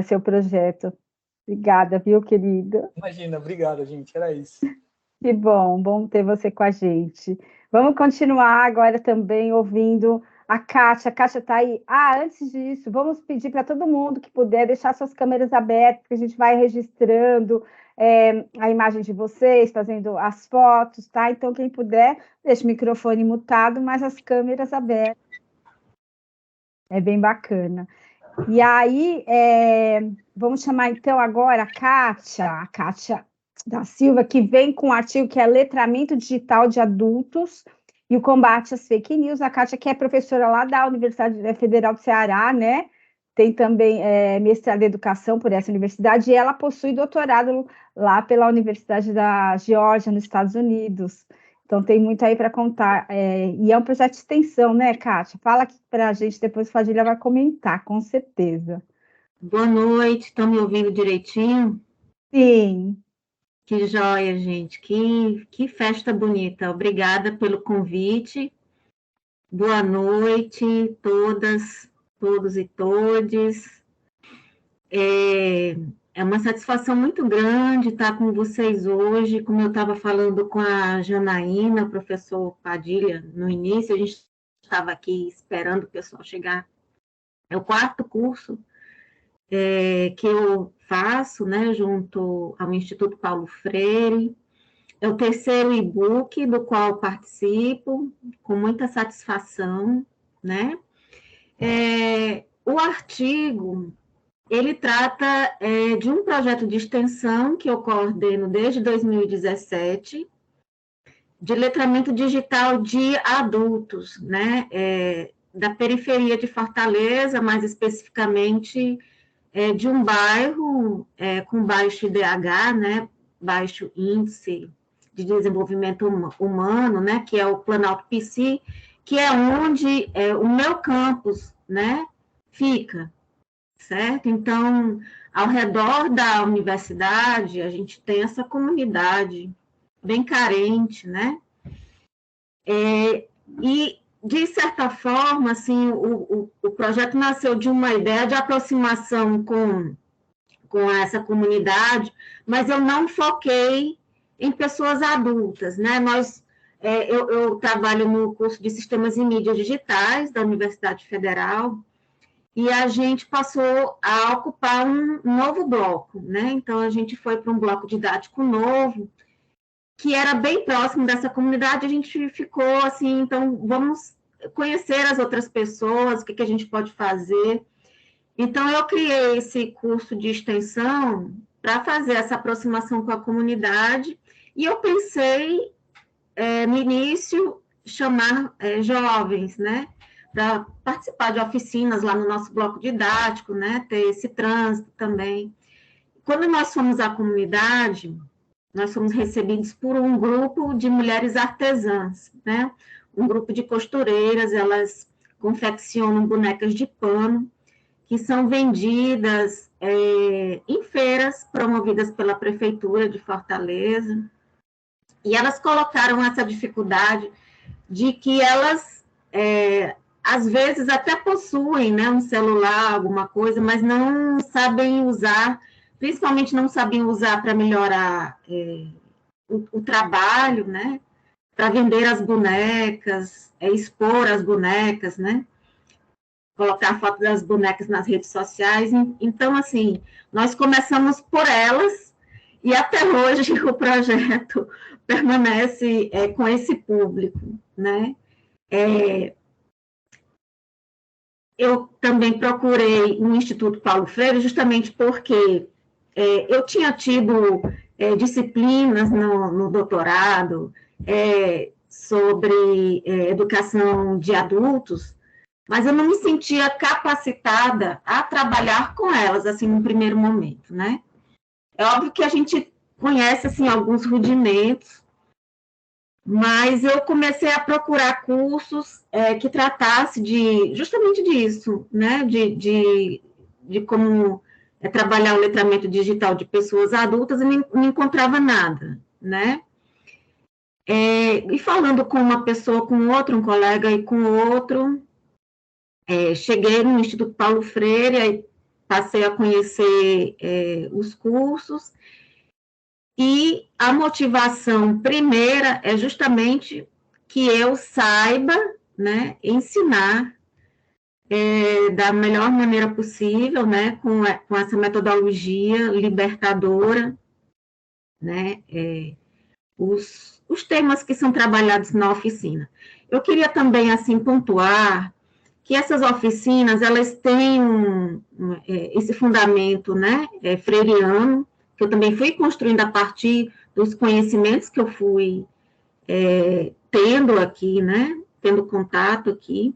seu projeto. Obrigada, viu, querida? Imagina, obrigado, gente, era isso. Que bom ter você com a gente. Vamos continuar agora também ouvindo a Kátia. A Kátia está aí. Antes disso, vamos pedir para todo mundo que puder deixar suas câmeras abertas, que a gente vai registrando a imagem de vocês, fazendo as fotos, tá? Então, quem puder, deixa o microfone mutado, mas as câmeras abertas. É bem bacana. E aí, vamos chamar então agora a Kátia da Silva, que vem com um artigo que é Letramento Digital de Adultos e o Combate às Fake News. A Kátia, que é professora lá da Universidade Federal do Ceará, né? Tem também mestrado em Educação por essa universidade, e ela possui doutorado lá pela Universidade da Geórgia, nos Estados Unidos. Então, tem muito aí para contar. E é um projeto de extensão, né, Kátia? Fala aqui para a gente, depois a Fadília vai comentar, com certeza. Boa noite, estão me ouvindo direitinho? Sim. Que joia, gente, que festa bonita. Obrigada pelo convite. Boa noite, todos e todes. É uma satisfação muito grande estar com vocês hoje. Como eu estava falando com a Janaína, o professor Padilha, no início, a gente estava aqui esperando o pessoal chegar. É o 4º curso que eu faço, né, junto ao Instituto Paulo Freire. É o 3º e-book do qual participo, com muita satisfação, né? O artigo, ele trata de um projeto de extensão que eu coordeno desde 2017, de letramento digital de adultos, né? Da periferia de Fortaleza, mais especificamente de um bairro com baixo IDH, né? Baixo índice de desenvolvimento humano, né? Que é o Planalto PC, que é onde o meu campus, né? Fica. Certo? Então, ao redor da universidade, a gente tem essa comunidade bem carente, né? E, de certa forma, assim, o projeto nasceu de uma ideia de aproximação com essa comunidade, mas eu não foquei em pessoas adultas, né? Eu trabalho no curso de Sistemas e Mídias Digitais da Universidade Federal, e a gente passou a ocupar um novo bloco, né? Então, a gente foi para um bloco didático novo, que era bem próximo dessa comunidade, a gente ficou assim, então, vamos conhecer as outras pessoas, o que a gente pode fazer. Então, eu criei esse curso de extensão para fazer essa aproximação com a comunidade, e eu pensei, no início, chamar jovens, né? Para participar de oficinas lá no nosso bloco didático, né, ter esse trânsito também. Quando nós fomos à comunidade, nós fomos recebidos por um grupo de mulheres artesãs, né, um grupo de costureiras, elas confeccionam bonecas de pano, que são vendidas em feiras promovidas pela Prefeitura de Fortaleza, e elas colocaram essa dificuldade de que elas às vezes até possuem, né, um celular, alguma coisa, mas não sabem usar, principalmente não sabiam usar para melhorar o trabalho, né, para vender as bonecas, expor as bonecas, né, colocar foto das bonecas nas redes sociais. Então, assim, nós começamos por elas e até hoje o projeto permanece com esse público, né. Eu também procurei no Instituto Paulo Freire, justamente porque eu tinha tido disciplinas no doutorado sobre educação de adultos, mas eu não me sentia capacitada a trabalhar com elas, assim, no primeiro momento, né? É óbvio que a gente conhece, assim, alguns rudimentos, mas eu comecei a procurar cursos que tratasse justamente disso, né, de como trabalhar o letramento digital de pessoas adultas, e não encontrava nada, né? E falando com uma pessoa, com outra, um colega e com outro, cheguei no Instituto Paulo Freire, aí passei a conhecer os cursos, e a motivação primeira é justamente que eu saiba, né, ensinar da melhor maneira possível, né, com essa metodologia libertadora, né, os temas que são trabalhados na oficina. Eu queria também, assim, pontuar que essas oficinas, elas têm esse fundamento, né, freiriano, que eu também fui construindo a partir dos conhecimentos que eu fui tendo aqui, né, tendo contato aqui,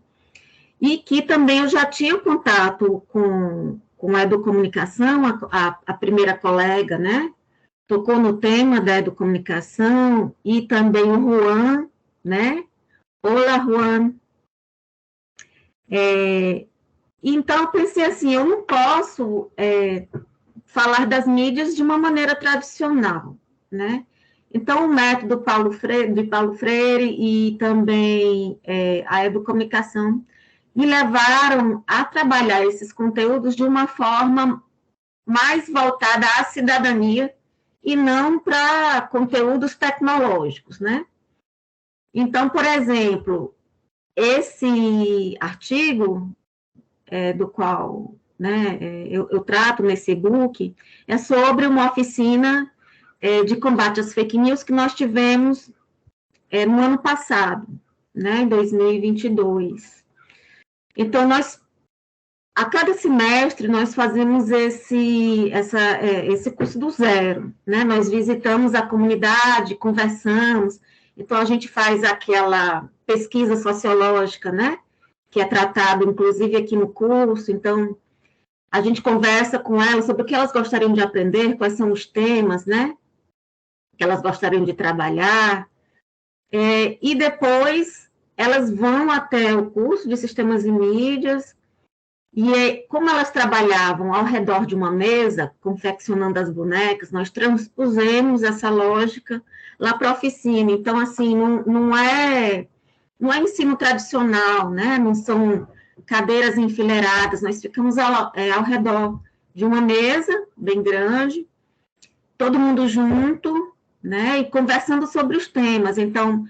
e que também eu já tinha contato com a educomunicação, a primeira colega, né, tocou no tema da educomunicação, e também o Juan, né, Olá, Juan. Então, eu pensei assim, eu não posso falar das mídias de uma maneira tradicional, né? Então, o método de Paulo Freire e também a educomunicação me levaram a trabalhar esses conteúdos de uma forma mais voltada à cidadania e não para conteúdos tecnológicos, né? Então, por exemplo, esse artigo do qual, né, eu trato nesse e-book, é sobre uma oficina de combate às fake news que nós tivemos no ano passado, né, em 2022. Então, a cada semestre, nós fazemos esse curso do zero, né, nós visitamos a comunidade, conversamos, então a gente faz aquela pesquisa sociológica, né, que é tratado, inclusive, aqui no curso. Então, a gente conversa com elas sobre o que elas gostariam de aprender, quais são os temas, né, que elas gostariam de trabalhar, e depois elas vão até o curso de Sistemas e Mídias, e como elas trabalhavam ao redor de uma mesa, confeccionando as bonecas, nós transpusemos essa lógica lá para a oficina. Então, assim, não é ensino tradicional, né? Não são cadeiras enfileiradas, nós ficamos ao redor de uma mesa bem grande, todo mundo junto, né? E conversando sobre os temas. Então,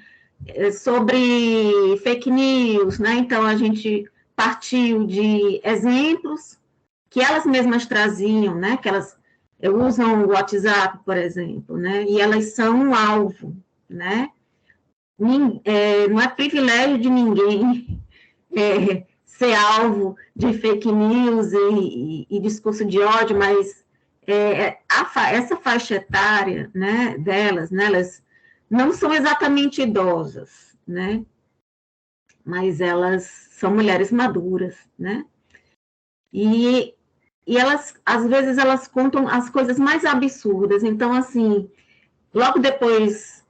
sobre fake news, né? Então, a gente partiu de exemplos que elas mesmas traziam, né? Que elas usam o WhatsApp, por exemplo, né? E elas são um alvo, né? Não é privilégio de ninguém ser alvo de fake news e discurso de ódio, mas essa faixa etária, né, delas, né, elas não são exatamente idosas, né, mas elas são mulheres maduras, né, e elas, às vezes, elas contam as coisas mais absurdas. Então, assim, logo depois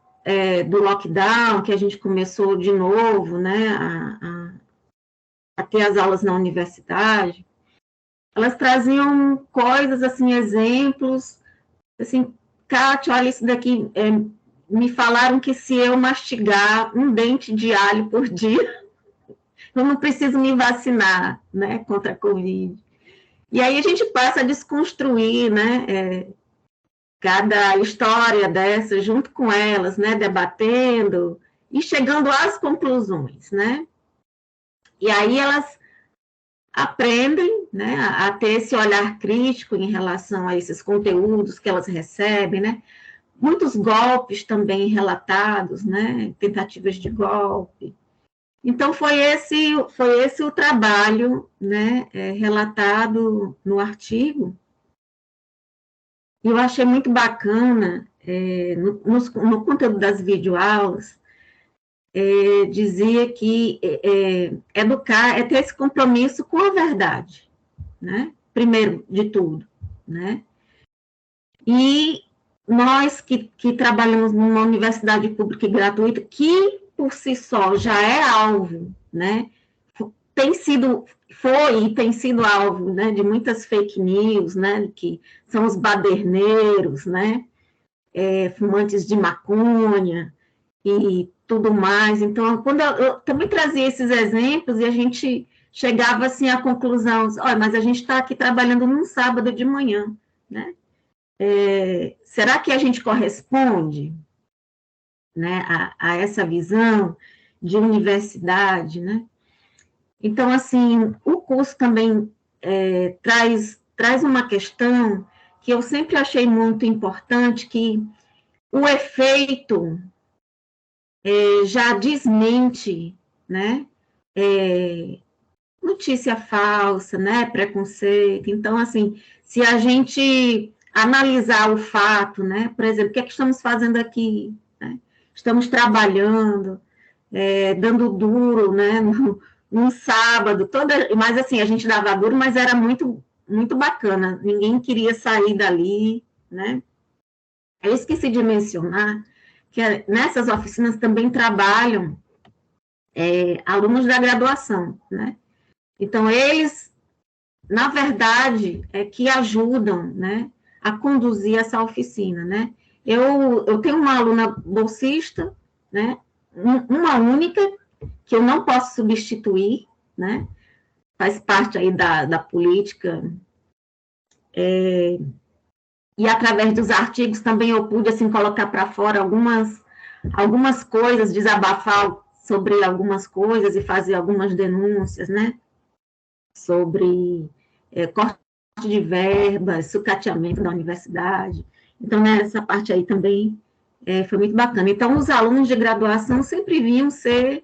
do lockdown, que a gente começou de novo, né, a ter as aulas na universidade, elas traziam coisas, assim, exemplos, assim, Kátia, olha isso daqui, me falaram que se eu mastigar um dente de alho por dia, eu não preciso me vacinar, né, contra a Covid. E aí a gente passa a desconstruir, né, cada história dessa junto com elas, né, debatendo e chegando às conclusões, né. E aí elas aprendem, né, a ter esse olhar crítico em relação a esses conteúdos que elas recebem, né, muitos golpes também relatados, né, tentativas de golpe. Então, foi esse o trabalho, né, relatado no artigo. E eu achei muito bacana, no conteúdo das videoaulas, dizia que educar é ter esse compromisso com a verdade, né? Primeiro de tudo, né? E nós que trabalhamos numa universidade pública e gratuita, que por si só já é alvo, né? Foi e tem sido alvo, né, de muitas fake news, né, que são os baderneiros, né, fumantes de maconha e tudo mais. Então, quando eu também trazia esses exemplos e a gente chegava assim à conclusão, olha, mas a gente está aqui trabalhando num sábado de manhã, né? Será que a gente corresponde, né, a essa visão de universidade, né? Então, assim, o curso também traz uma questão que eu sempre achei muito importante, que o efeito já desmente, né, notícia falsa, né, preconceito. Então, assim, se a gente analisar o fato, né, por exemplo, o que é que estamos fazendo aqui, né? Estamos trabalhando, dando duro, né, num sábado, mas assim, a gente dava duro, mas era muito, muito bacana, ninguém queria sair dali, né? Eu esqueci de mencionar que nessas oficinas também trabalham alunos da graduação, né? Então, eles, na verdade, que ajudam, né, a conduzir essa oficina, né? Eu tenho uma aluna bolsista, né, uma única, que eu não posso substituir, né? Faz parte aí da política. E através dos artigos também eu pude, assim, colocar para fora algumas coisas, desabafar sobre algumas coisas e fazer algumas denúncias, né? Sobre corte de verbas, sucateamento da universidade. Então, nessa parte aí também foi muito bacana. Então, os alunos de graduação sempre vinham ser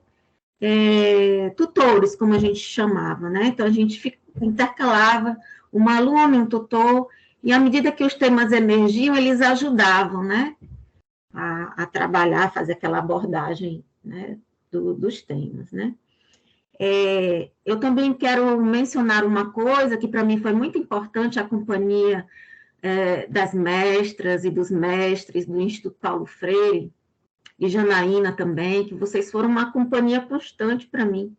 tutores, como a gente chamava, né? Então, a gente intercalava uma aluna, um tutor, e à medida que os temas emergiam, eles ajudavam, né? A trabalhar, fazer aquela abordagem, né, dos temas, né? Eu também quero mencionar uma coisa que para mim foi muito importante, a companhia das mestras e dos mestres do Instituto Paulo Freire, e Janaína também, que vocês foram uma companhia constante para mim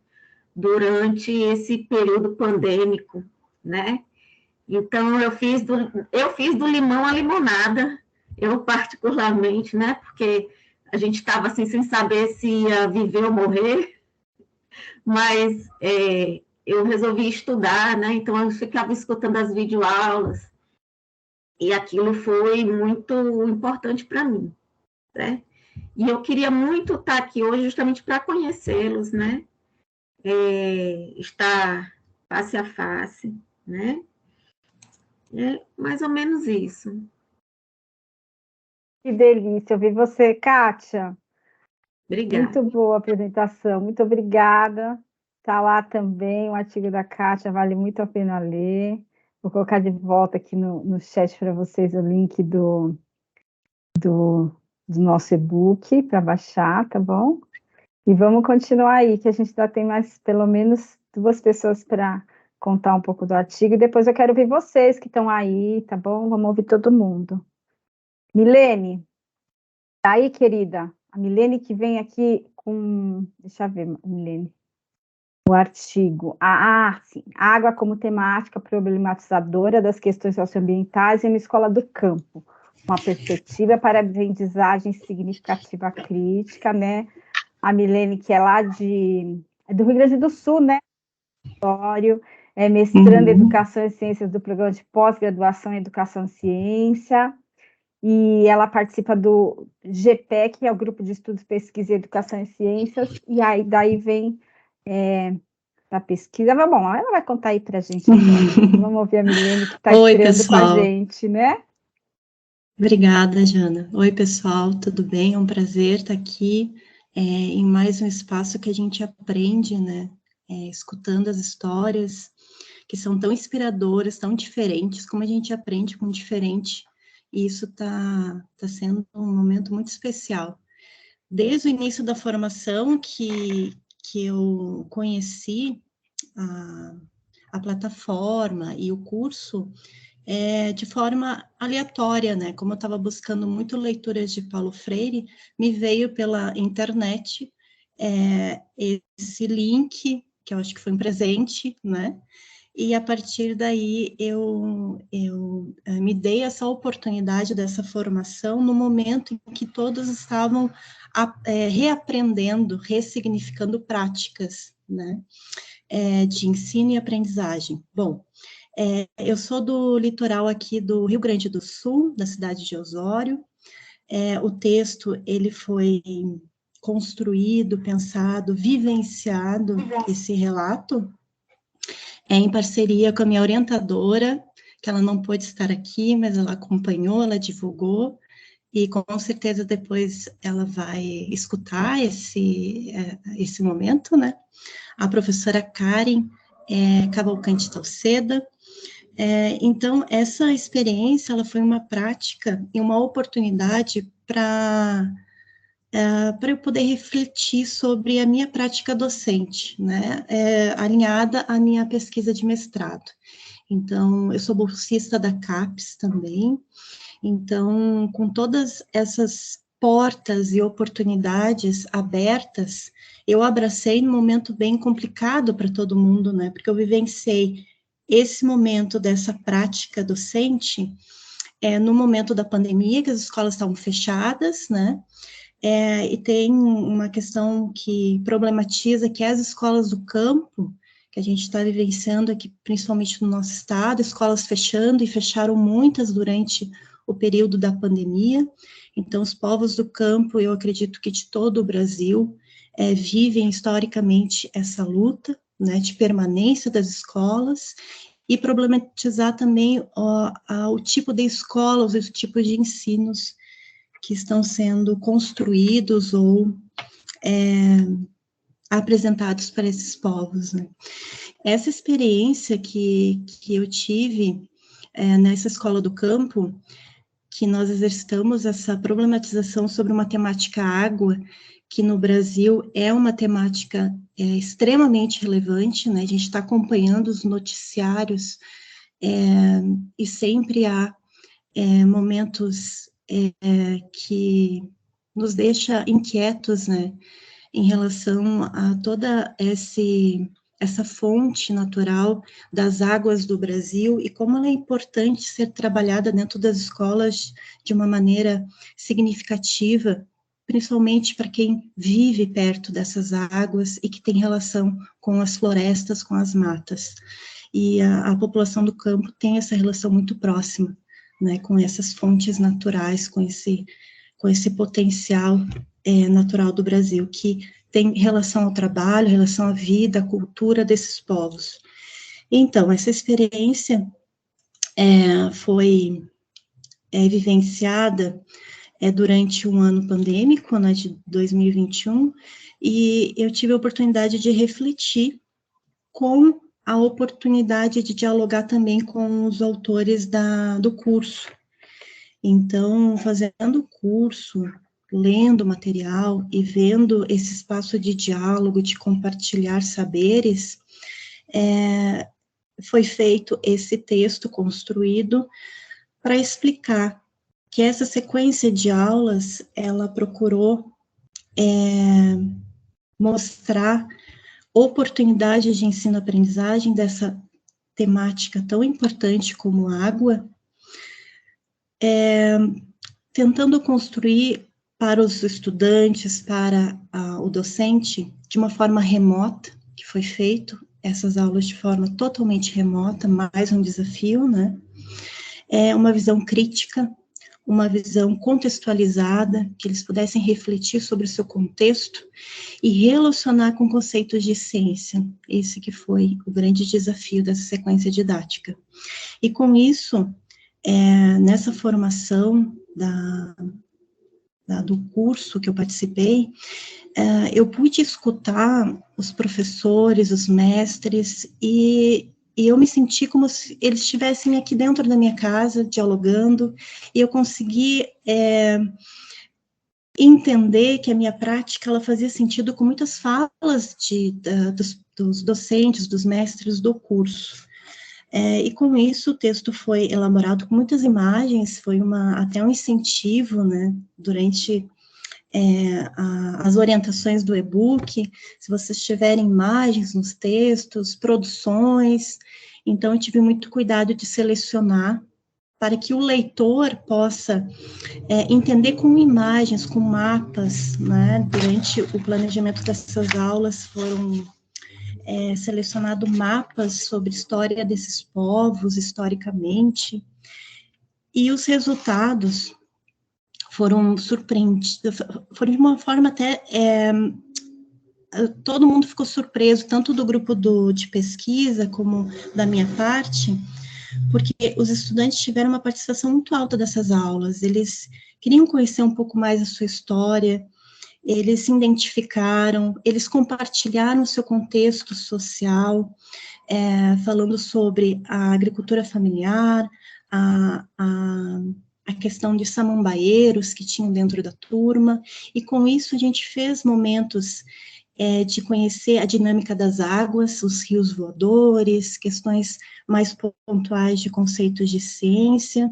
durante esse período pandêmico, né? Então, eu fiz do limão à limonada, eu particularmente, né? Porque a gente estava assim, sem saber se ia viver ou morrer, mas eu resolvi estudar, né? Então, eu ficava escutando as videoaulas, e aquilo foi muito importante para mim, né? E eu queria muito estar aqui hoje justamente para conhecê-los, né? Estar face a face, né? É mais ou menos isso. Que delícia ouvir você, Kátia. Obrigada. Muito boa a apresentação, muito obrigada. Está lá também o artigo da Kátia, vale muito a pena ler. Vou colocar de volta aqui no chat para vocês o link do nosso e-book para baixar, tá bom? E vamos continuar aí, que a gente ainda tem mais, pelo menos, 2 pessoas para contar um pouco do artigo, e depois eu quero ouvir vocês que estão aí, tá bom? Vamos ouvir todo mundo. Milene, tá aí, querida? A Milene que vem aqui com... Deixa eu ver, Milene. O artigo. Sim. Água como temática problematizadora das questões socioambientais em uma escola do campo. Uma perspectiva para a aprendizagem significativa crítica, né? A Milene, que é lá do Rio Grande do Sul, né? É mestranda em Educação e Ciências do programa de pós-graduação em Educação e Ciência, e ela participa do GPEC, que é o Grupo de Estudos, Pesquisa e Educação e Ciências, e aí daí vem a pesquisa. Mas, bom, ela vai contar aí para a gente agora. Vamos ouvir a Milene, que está estreando com a gente, né? Obrigada, Jana. Oi, pessoal, tudo bem? É um prazer estar aqui em mais um espaço que a gente aprende, né? Escutando as histórias que são tão inspiradoras, tão diferentes, como a gente aprende com diferente. E isso tá sendo um momento muito especial. Desde o início da formação que eu conheci a plataforma e o curso, de forma aleatória, né? Como eu estava buscando muito leituras de Paulo Freire, me veio pela internet esse link, que eu acho que foi um presente, né? E a partir daí eu me dei essa oportunidade dessa formação no momento em que todos estavam reaprendendo, ressignificando práticas, né? De ensino e aprendizagem. Bom, eu sou do litoral aqui do Rio Grande do Sul, da cidade de Osório. O texto, ele foi construído, pensado, vivenciado, esse relato, em parceria com a minha orientadora, que ela não pôde estar aqui, mas ela acompanhou, ela divulgou, e com certeza depois ela vai escutar esse momento, né? A professora Karen Cavalcante Talceda. Então, essa experiência, ela foi uma prática e uma oportunidade para eu poder refletir sobre a minha prática docente, né, alinhada à minha pesquisa de mestrado. Então, eu sou bolsista da CAPES também, então, com todas essas portas e oportunidades abertas, eu abracei num momento bem complicado para todo mundo, né, porque eu vivenciei esse momento dessa prática docente no momento da pandemia, que as escolas estavam fechadas, né, e tem uma questão que problematiza, que é as escolas do campo, que a gente está vivenciando aqui, principalmente no nosso estado, escolas fechando, e fecharam muitas durante o período da pandemia. Então, os povos do campo, eu acredito que de todo o Brasil, vivem historicamente essa luta, né, de permanência das escolas, e problematizar também o tipo de escolas, os tipos de ensinos que estão sendo construídos ou apresentados para esses povos, né? Essa experiência que eu tive nessa escola do campo, que nós exercitamos essa problematização sobre uma temática água, que no Brasil é uma temática extremamente relevante, né? A gente está acompanhando os noticiários e sempre há momentos que nos deixa inquietos, né, em relação a toda essa fonte natural das águas do Brasil e como ela é importante ser trabalhada dentro das escolas de uma maneira significativa, principalmente para quem vive perto dessas águas e que tem relação com as florestas, com as matas. E a população do campo tem essa relação muito próxima, né, com essas fontes naturais, com esse potencial natural do Brasil, que tem relação ao trabalho, relação à vida, à cultura desses povos. Então, essa experiência foi vivenciada durante um ano pandêmico, né, de 2021, e eu tive a oportunidade de refletir com a oportunidade de dialogar também com os autores do curso. Então, fazendo o curso, lendo material e vendo esse espaço de diálogo, de compartilhar saberes, foi feito esse texto construído para explicar que essa sequência de aulas, ela procurou mostrar oportunidades de ensino-aprendizagem dessa temática tão importante como água, tentando construir para os estudantes, para o docente, de uma forma remota, que foi feito essas aulas de forma totalmente remota, mais um desafio, né? Uma visão crítica, uma visão contextualizada, que eles pudessem refletir sobre o seu contexto e relacionar com conceitos de ciência. Esse que foi o grande desafio dessa sequência didática. E com isso, nessa formação do curso que eu participei, eu pude escutar os professores, os mestres, e eu me senti como se eles estivessem aqui dentro da minha casa, dialogando, e eu consegui entender que a minha prática, ela fazia sentido com muitas falas dos docentes, dos mestres do curso. E com isso o texto foi elaborado com muitas imagens, foi até um incentivo, né, durante as orientações do e-book, se vocês tiverem imagens nos textos, produções, então eu tive muito cuidado de selecionar para que o leitor possa entender com imagens, com mapas, né, durante o planejamento dessas aulas foram selecionados mapas sobre a história desses povos, historicamente, e os resultados foram surpreendidos, foram de uma forma até, todo mundo ficou surpreso, tanto do grupo de pesquisa, como da minha parte, porque os estudantes tiveram uma participação muito alta dessas aulas, eles queriam conhecer um pouco mais a sua história, eles se identificaram, eles compartilharam o seu contexto social, falando sobre a agricultura familiar, a questão de samambaeiros que tinham dentro da turma, e com isso a gente fez momentos de conhecer a dinâmica das águas, os rios voadores, questões mais pontuais de conceitos de ciência,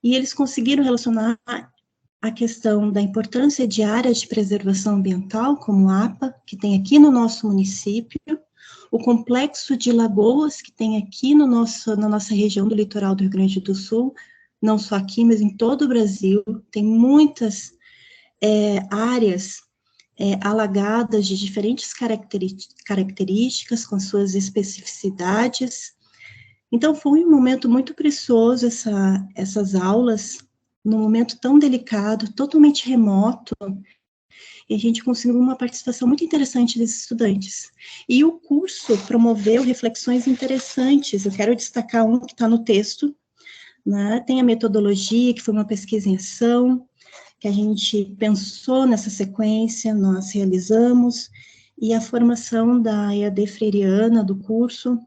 e eles conseguiram relacionar a questão da importância de áreas de preservação ambiental, como a APA, que tem aqui no nosso município, o complexo de lagoas que tem aqui na nossa região do litoral do Rio Grande do Sul, não só aqui, mas em todo o Brasil, tem muitas áreas alagadas de diferentes características, com suas especificidades. Então, foi um momento muito precioso essas aulas, num momento tão delicado, totalmente remoto, e a gente conseguiu uma participação muito interessante desses estudantes. E o curso promoveu reflexões interessantes, eu quero destacar um que está no texto, né? Tem a metodologia, que foi uma pesquisa em ação, que a gente pensou nessa sequência, nós realizamos, e a formação da EAD freiriana do curso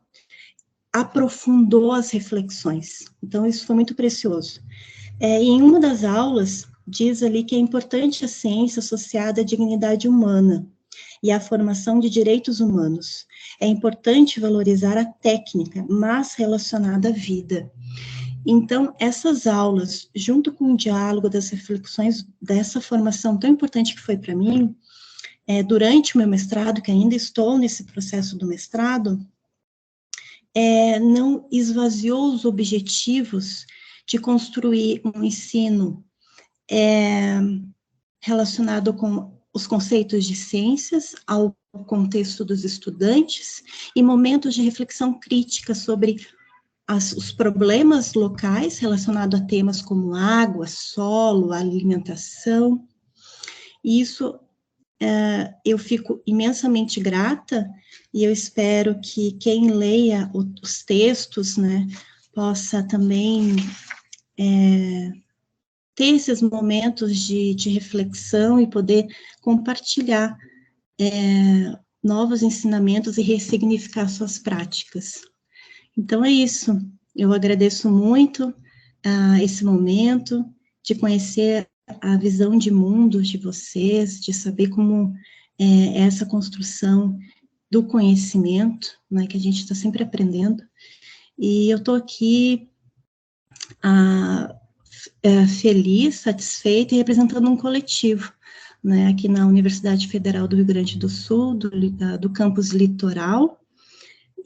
aprofundou as reflexões. Então, isso foi muito precioso. Em uma das aulas, diz ali que é importante a ciência associada à dignidade humana e à formação de direitos humanos. É importante valorizar a técnica, mas relacionada à vida. Então, essas aulas, junto com o diálogo das reflexões dessa formação tão importante que foi para mim, durante o meu mestrado, que ainda estou nesse processo do mestrado, não esvaziou os objetivos de construir um ensino relacionado com os conceitos de ciências, ao contexto dos estudantes, e momentos de reflexão crítica sobre os problemas locais relacionados a temas como água, solo, alimentação. E isso eu fico imensamente grata, e eu espero que quem leia os textos, né, possa também ter esses momentos de reflexão e poder compartilhar novos ensinamentos e ressignificar suas práticas. Então, é isso. Eu agradeço muito esse momento de conhecer a visão de mundo de vocês, de saber como é essa construção do conhecimento, né, que a gente está sempre aprendendo. E eu estou aqui feliz, satisfeita e representando um coletivo, né, aqui na Universidade Federal do Rio Grande do Sul, do campus Litoral,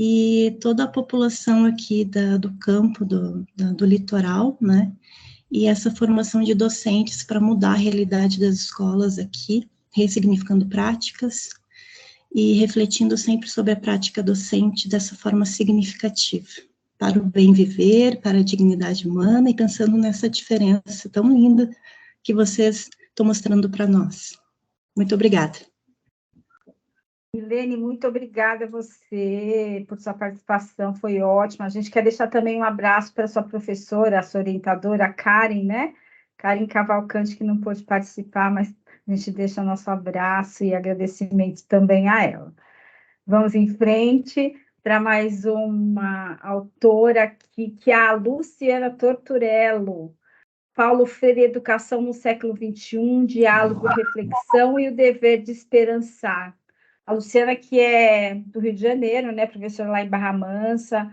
e toda a população aqui do campo do litoral, né, e essa formação de docentes para mudar a realidade das escolas aqui, ressignificando práticas e refletindo sempre sobre a prática docente dessa forma significativa, para o bem viver, para a dignidade humana, e pensando nessa diferença tão linda que vocês estão mostrando para nós. Muito obrigada. Milene, muito obrigada a você por sua participação, foi ótima. A gente quer deixar também um abraço para a sua professora, a sua orientadora, a Karen, né? Karen Cavalcante, que não pôde participar, mas a gente deixa nosso abraço e agradecimento também a ela. Vamos em frente para mais uma autora aqui, que é a Luciana Torturello. Paulo Freire, Educação no Século XXI, Diálogo, Reflexão e o Dever de Esperançar. A Luciana, que é do Rio de Janeiro, né, professora lá em Barra Mansa,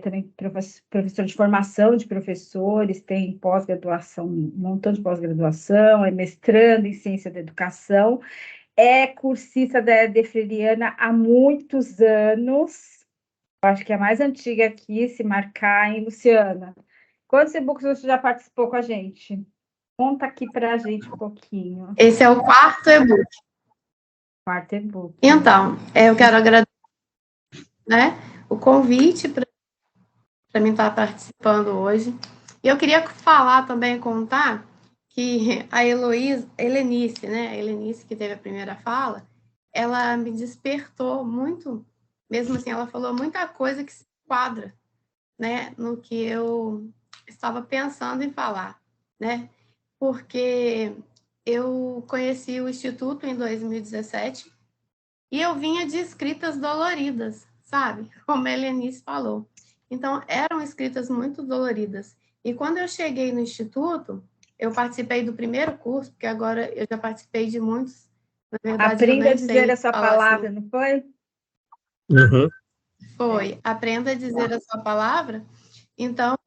também professor de formação de professores, tem pós-graduação, um montão de pós-graduação, é mestrando em ciência da educação, é cursista da ED Freiriana há muitos anos, eu acho que é a mais antiga aqui, se marcar, hein, Luciana? Quantos e-books você já participou com a gente? Conta aqui para a gente um pouquinho. Esse é o 4º e-book. 4º e-book. Então, eu quero agradecer, né, o convite para mim estar participando hoje. E eu queria falar também, contar, que a Helenice, né, a Helenice que teve a primeira fala, ela me despertou muito, mesmo assim, ela falou muita coisa que se enquadra, né, no que eu estava pensando em falar, né, porque eu conheci o Instituto em 2017 e eu vinha de escritas doloridas, sabe, como a Helenice falou. Então, eram escritas muito doloridas. E quando eu cheguei no Instituto, eu participei do primeiro curso, porque agora eu já participei de muitos. Na verdade, Aprenda a dizer essa palavra, assim. não foi? Uhum. Foi. Aprenda a dizer a sua palavra. Então,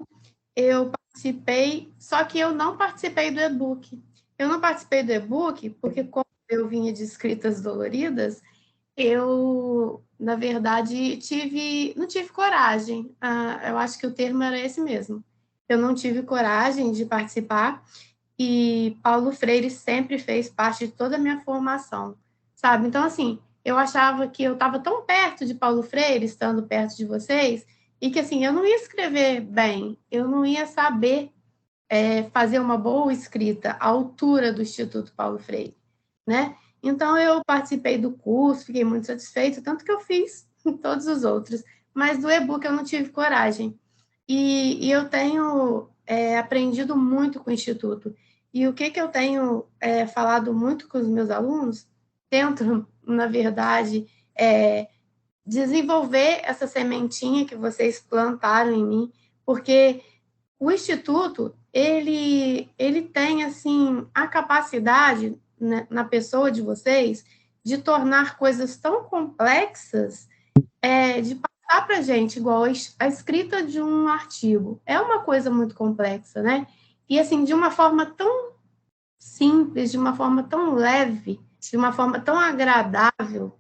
eu participei, só que eu não participei do e-book. Eu não participei do e-book porque, como eu vinha de escritas doloridas, eu, na verdade, não tive coragem. Eu acho que o termo era esse mesmo. Eu não tive coragem de participar, e Paulo Freire sempre fez parte de toda a minha formação, sabe? Então, assim, eu achava que eu estava tão perto de Paulo Freire, estando perto de vocês, e que, assim, eu não ia escrever bem, eu não ia saber fazer uma boa escrita à altura do Instituto Paulo Freire, né? Então, eu participei do curso, fiquei muito satisfeita, tanto que eu fiz todos os outros, mas do e-book eu não tive coragem. E eu tenho aprendido muito com o Instituto. E o que eu tenho falado muito com os meus alunos, tento, na verdade, desenvolver essa sementinha que vocês plantaram em mim, porque o Instituto, ele tem, assim, a capacidade, né, na pessoa de vocês, de tornar coisas tão complexas, de passar para a gente, igual a escrita de um artigo. É uma coisa muito complexa, né? E, assim, de uma forma tão simples, de uma forma tão leve, de uma forma tão agradável,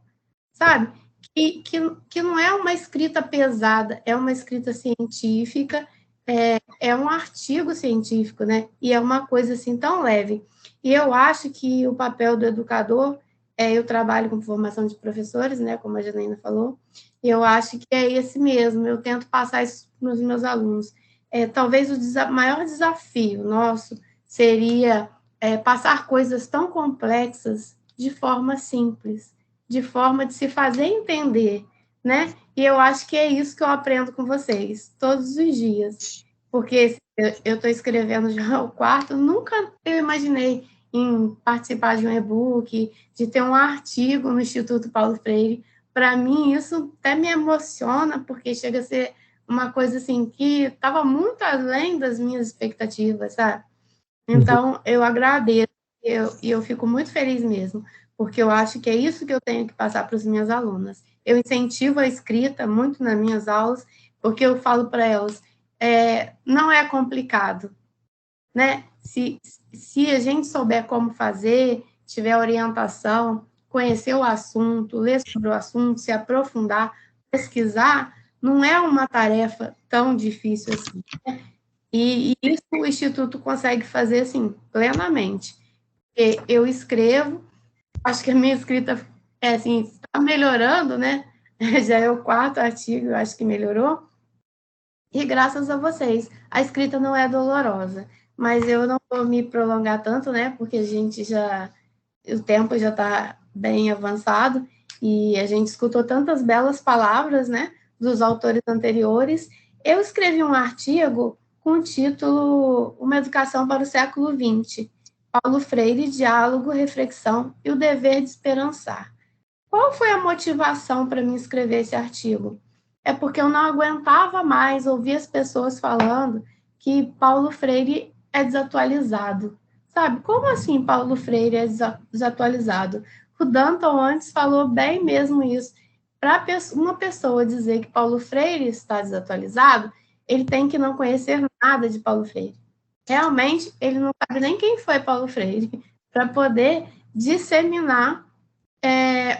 sabe? Que não é uma escrita pesada, é uma escrita científica, é um artigo científico, né? E é uma coisa, assim, tão leve. E eu acho que o papel do educador, eu trabalho com formação de professores, né? Como a Janaína falou, e eu acho que é esse mesmo, eu tento passar isso para os meus alunos. Talvez o maior desafio nosso seria passar coisas tão complexas de forma simples, de forma de se fazer entender, né? E eu acho que é isso que eu aprendo com vocês, todos os dias. Porque eu estou escrevendo já o 4º, nunca eu imaginei em participar de um e-book, de ter um artigo no Instituto Paulo Freire. Para mim, isso até me emociona, porque chega a ser uma coisa assim que estava muito além das minhas expectativas, sabe? Então, eu agradeço, e eu fico muito feliz mesmo, porque eu acho que é isso que eu tenho que passar para as minhas alunas. Eu incentivo a escrita muito nas minhas aulas, porque eu falo para elas, não é complicado, né? Se a gente souber como fazer, tiver orientação, conhecer o assunto, ler sobre o assunto, se aprofundar, pesquisar, não é uma tarefa tão difícil assim, né? E isso o Instituto consegue fazer, assim, plenamente. Eu escrevo, acho que a minha escrita assim, está melhorando, né? Já é o 4º artigo, eu acho que melhorou. E graças a vocês. A escrita não é dolorosa, mas eu não vou me prolongar tanto, né? Porque o tempo já está bem avançado e a gente escutou tantas belas palavras, né? Dos autores anteriores. Eu escrevi um artigo com o título Uma Educação para o Século XX, Paulo Freire, Diálogo, Reflexão e o Dever de Esperançar. Qual foi a motivação para mim escrever esse artigo? É porque eu não aguentava mais ouvir as pessoas falando que Paulo Freire é desatualizado. Sabe, como assim Paulo Freire é desatualizado? O Danton antes falou bem mesmo isso. para uma pessoa dizer que Paulo Freire está desatualizado, ele tem que não conhecer nada de Paulo Freire. Realmente, ele não sabe nem quem foi Paulo Freire, para poder disseminar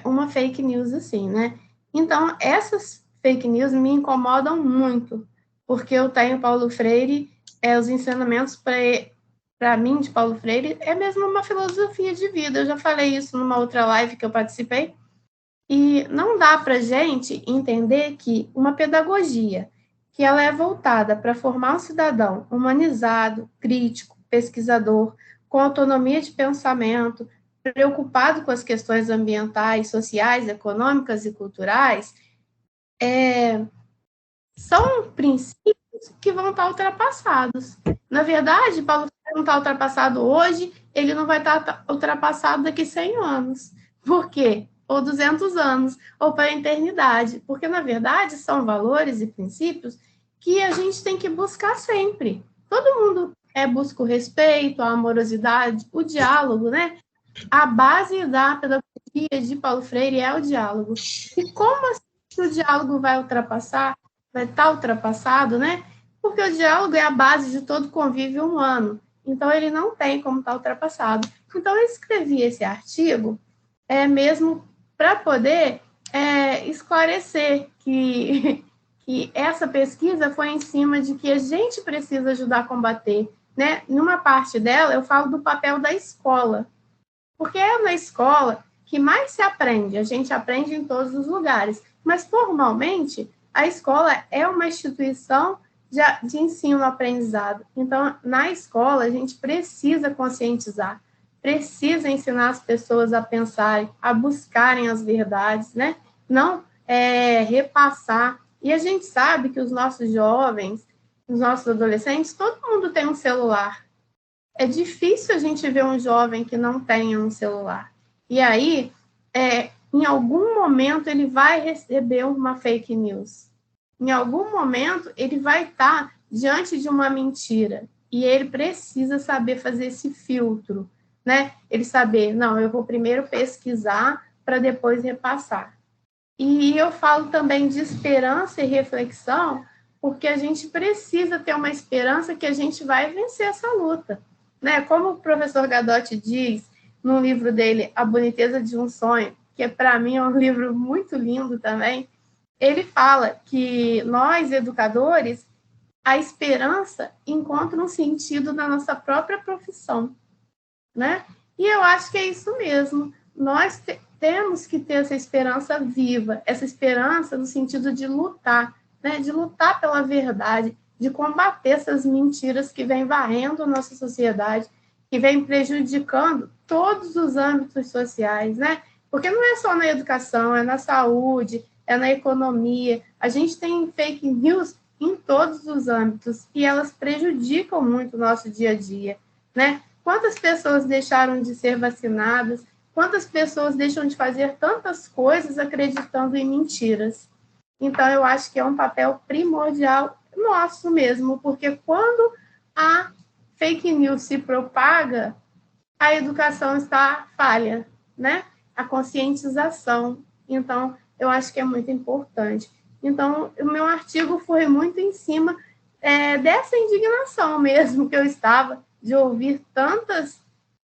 uma fake news assim, né? Então, essas fake news me incomodam muito, porque eu tenho Paulo Freire, os ensinamentos para mim de Paulo Freire é mesmo uma filosofia de vida. Eu já falei isso numa outra live que eu participei, e não dá para a gente entender que uma pedagogia que ela é voltada para formar um cidadão humanizado, crítico, pesquisador, com autonomia de pensamento, preocupado com as questões ambientais, sociais, econômicas e culturais, são princípios que vão estar ultrapassados. Na verdade, Paulo Freire não está ultrapassado hoje, ele não vai estar ultrapassado daqui 100 anos. Por quê? Ou 200 anos, ou para a eternidade. Porque, na verdade, são valores e princípios que a gente tem que buscar sempre. Todo mundo busca o respeito, a amorosidade, o diálogo, né? A base da pedagogia de Paulo Freire é o diálogo. E como assim o diálogo vai estar ultrapassado, né? Porque o diálogo é a base de todo convívio humano. Então, ele não tem como estar ultrapassado. Então, eu escrevi esse artigo mesmo para poder esclarecer que essa pesquisa foi em cima de que a gente precisa ajudar a combater, né? Numa parte dela, eu falo do papel da escola, porque é na escola que mais se aprende, a gente aprende em todos os lugares, mas formalmente a escola é uma instituição de ensino-aprendizado. Então, na escola, a gente precisa conscientizar, precisa ensinar as pessoas a pensarem, a buscarem as verdades, né? Não repassar. E a gente sabe que os nossos jovens, os nossos adolescentes, todo mundo tem um celular. É difícil a gente ver um jovem que não tenha um celular. E aí, em algum momento, ele vai receber uma fake news. Em algum momento, ele vai estar diante de uma mentira. E ele precisa saber fazer esse filtro, né? Ele saber, não, eu vou primeiro pesquisar para depois repassar. E eu falo também de esperança e reflexão, porque a gente precisa ter uma esperança que a gente vai vencer essa luta, né? Como o professor Gadotti diz no livro dele, A Boniteza de um Sonho, que para mim é um livro muito lindo também, ele fala que nós, educadores, a esperança encontra um sentido na nossa própria profissão, né? E eu acho que é isso mesmo. Nós temos que ter essa esperança viva, essa esperança no sentido de lutar, né? De lutar pela verdade, de combater essas mentiras que vêm varrendo a nossa sociedade, que vêm prejudicando todos os âmbitos sociais, né? Porque não é só na educação, é na saúde, é na economia. A gente tem fake news em todos os âmbitos e elas prejudicam muito o nosso dia a dia, né? Quantas pessoas deixaram de ser vacinadas? Quantas pessoas deixam de fazer tantas coisas acreditando em mentiras? Então, eu acho que é um papel primordial nosso mesmo, porque quando a fake news se propaga, a educação está falha, né? A conscientização. Então, eu acho que é muito importante. Então, o meu artigo foi muito em cima dessa indignação mesmo que eu estava, de ouvir tantas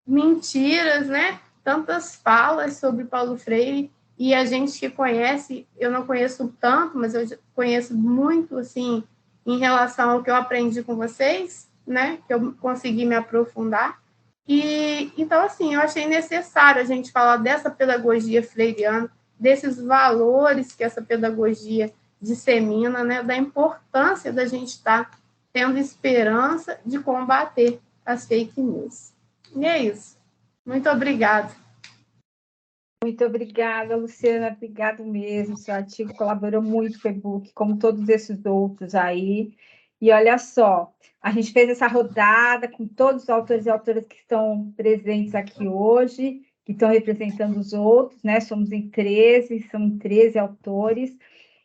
mentiras, né? Tantas falas sobre Paulo Freire, e a gente que conhece, eu não conheço tanto, mas eu conheço muito, assim, em relação ao que eu aprendi com vocês, né? Que eu consegui me aprofundar. E, então, assim, eu achei necessário a gente falar dessa pedagogia freiriana, desses valores que essa pedagogia dissemina, né? Da importância da gente estar tendo esperança de combater as fake news. E é isso. Muito obrigada. Muito obrigada, Luciana. Obrigado mesmo. Seu artigo colaborou muito com o e-book, como todos esses outros aí. E olha só, a gente fez essa rodada com todos os autores e autoras que estão presentes aqui hoje, que estão representando os outros, né? Somos em 13, são 13 autores.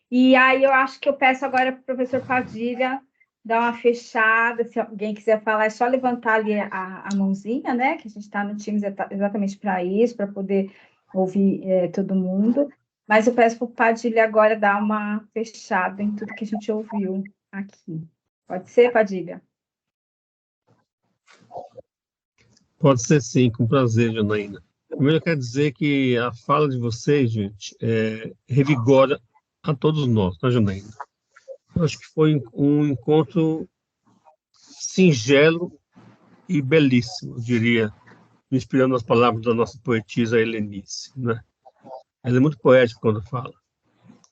E aí eu acho que eu peço agora para o professor Padilha dar uma fechada, se alguém quiser falar, é só levantar ali a mãozinha, né? Que a gente está no Teams exatamente para isso, para poder ouvir todo mundo. Mas eu peço para o Padilha agora dar uma fechada em tudo que a gente ouviu aqui. Pode ser, Padilha? Pode ser sim, com prazer, Janaína. Primeiro, eu quero dizer que a fala de vocês, gente, revigora a todos nós, tá, Janaína? Eu acho que foi um encontro singelo e belíssimo, eu diria, me inspirando nas palavras da nossa poetisa Helenice, né? Ela é muito poética quando fala.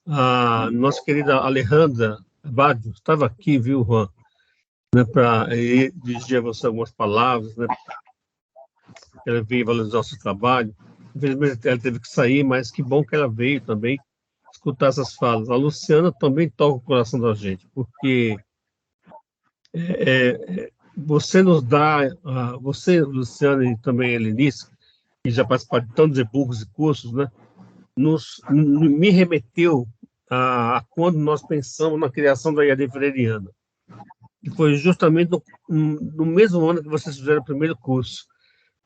A nossa querida Alejandra Badio estava aqui, viu, Juan, né, para dirigir a você algumas palavras, né? Ela veio valorizar o seu trabalho. Infelizmente, ela teve que sair, mas que bom que ela veio também escutar essas falas. A Luciana também toca o coração da gente, porque você nos dá, você, Luciana, e também a Helenice, que já participaram de tantos e-books e cursos, né, me remeteu a quando nós pensamos na criação da IAD Freiriana, que foi justamente no mesmo ano que vocês fizeram o primeiro curso.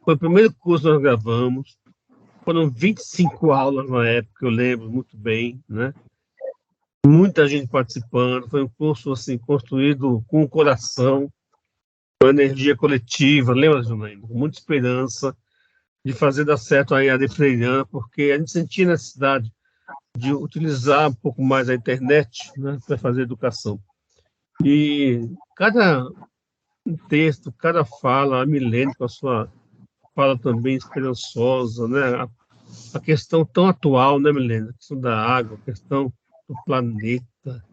Foi o primeiro curso que nós gravamos, foram 25 aulas na época, eu lembro muito bem, né? Muita gente participando, foi um curso assim, construído com o coração, com energia coletiva, lembra, Janaína? Com muita esperança de fazer dar certo a IAD Freiriana, porque a gente sentia necessidade de utilizar um pouco mais a internet, né, para fazer educação. E cada texto, cada fala, a Milene com a sua fala também esperançosa, né? A questão tão atual, né, Milene? A questão da água, a questão do planeta,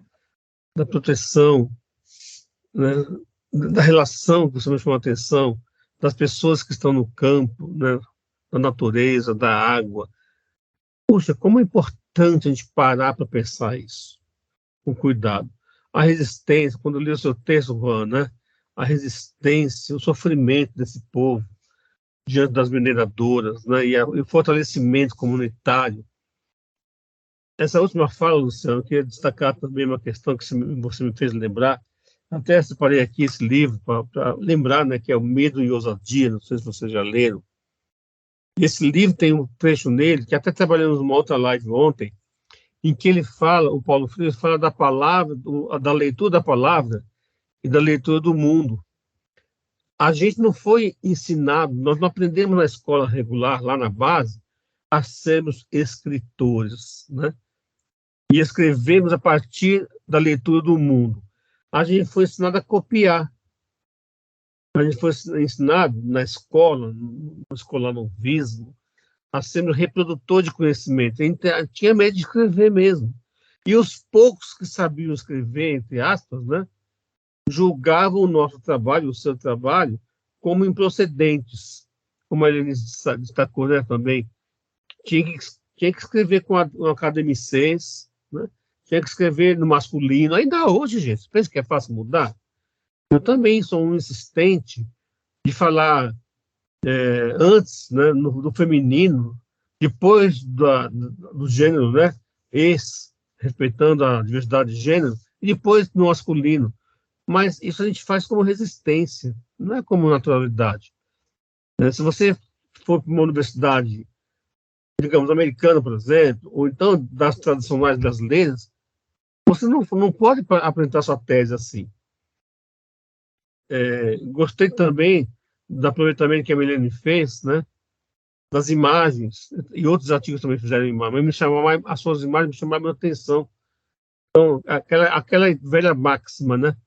da proteção, né? Da relação que você me chamou a atenção, das pessoas que estão no campo, né? Da natureza, da água. Puxa, como é importante a gente parar para pensar isso, com cuidado. A resistência, quando eu li o seu texto, Juan, né? A resistência, o sofrimento desse povo diante das mineradoras, né? E o fortalecimento comunitário. Essa última fala, Luciano, eu queria destacar também uma questão que você me fez lembrar. Até separei aqui esse livro para lembrar, né, que é O Medo e Ousadia, não sei se vocês já leram. E esse livro tem um trecho nele, que até trabalhamos numa outra live ontem, em que ele fala, o Paulo Freire fala da palavra, da leitura da palavra e da leitura do mundo. A gente não foi ensinado, nós não aprendemos na escola regular, lá na base, a sermos escritores, né? E escrevemos a partir da leitura do mundo. A gente foi ensinado a copiar. A gente foi ensinado na escola, no escolanovismo, a sermos reprodutor de conhecimento. A gente tinha medo de escrever mesmo. E os poucos que sabiam escrever, entre aspas, né, julgavam o nosso trabalho, o seu trabalho, como improcedentes. Como a Helenice destacou, né, também. Tinha que escrever com um academicês, né? Tinha que escrever no masculino. Ainda hoje, gente, você pensa que é fácil mudar? Eu também sou um insistente de falar antes, né, do feminino, depois do gênero, né, respeitando a diversidade de gênero, e depois no masculino. Mas isso a gente faz como resistência, não é como naturalidade. Se você for para uma universidade, digamos, americana, por exemplo, ou então das tradicionais brasileiras, você não pode apresentar sua tese assim. Gostei também do aproveitamento que a Milene fez, né, das imagens, e outros artigos também fizeram imagens, mas as suas imagens me chamaram a atenção. Então, aquela velha máxima, né,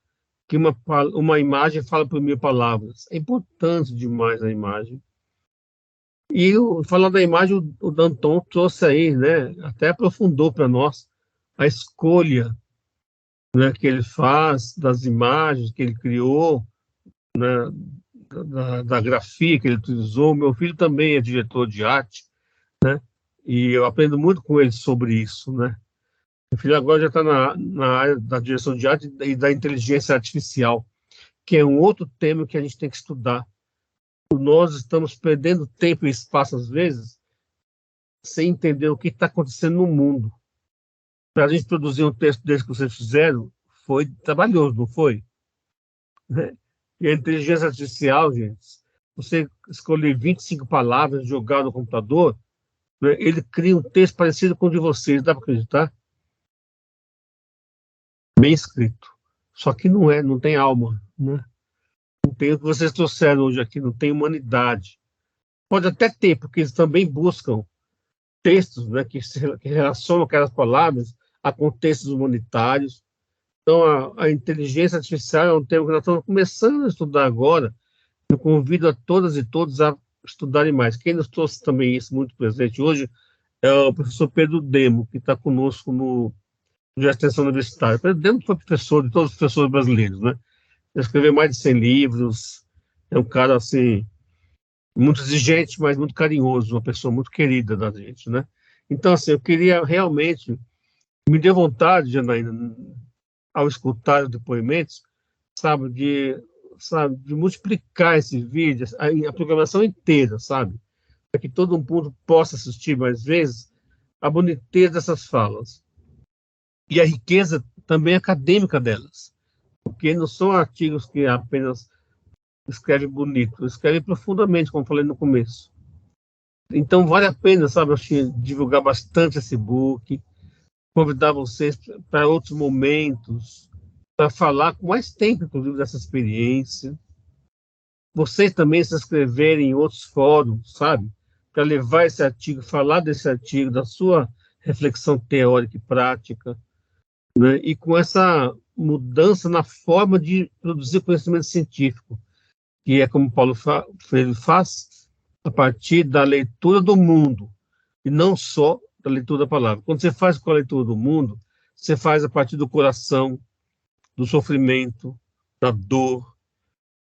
que uma imagem fala por 1000 palavras. É importante demais a imagem. E falando da imagem, o Danton trouxe aí, né, até aprofundou para nós a escolha, né, que ele faz das imagens que ele criou, né, da grafia que ele utilizou. Meu filho também é diretor de arte, né, e eu aprendo muito com ele sobre isso, né. Meu filho agora já está na área da direção de arte e da inteligência artificial, que é um outro tema que a gente tem que estudar. Nós estamos perdendo tempo e espaço, às vezes, sem entender o que está acontecendo no mundo. Para a gente produzir um texto desse que vocês fizeram, foi trabalhoso, não foi? E a inteligência artificial, gente, você escolher 25 palavras, jogar no computador, né, ele cria um texto parecido com o de vocês, dá para acreditar? Bem escrito. Só que não tem alma, né? Não tem o que vocês trouxeram hoje aqui, não tem humanidade. Pode até ter, porque eles também buscam textos, né, que relacionam aquelas palavras a contextos humanitários. Então, a inteligência artificial é um tema que nós estamos começando a estudar agora. Eu convido a todas e todos a estudarem mais. Quem nos trouxe também isso muito presente hoje é o professor Pedro Demo, que está conosco no de extensão universitária. Pedro Demo foi professor de todos os professores brasileiros, né? Ele escreveu mais de 100 livros, é um cara, assim, muito exigente, mas muito carinhoso, uma pessoa muito querida da gente, né? Então, assim, eu queria realmente, me deu vontade, Janaína, ao escutar os depoimentos, sabe, de multiplicar esse vídeo, a programação inteira, sabe? Para que todo mundo possa assistir mais vezes a boniteza dessas falas. E a riqueza também acadêmica delas. Porque não são artigos que apenas escreve bonito, escreve profundamente, como falei no começo. Então, vale a pena, sabe, divulgar bastante esse book, convidar vocês para outros momentos, para falar com mais tempo, inclusive, dessa experiência. Vocês também se inscreverem em outros fóruns, sabe, para levar esse artigo, falar desse artigo, da sua reflexão teórica e prática, né, e com essa mudança na forma de produzir conhecimento científico, que é como Paulo Freire faz, a partir da leitura do mundo, e não só da leitura da palavra. Quando você faz com a leitura do mundo, você faz a partir do coração, do sofrimento, da dor,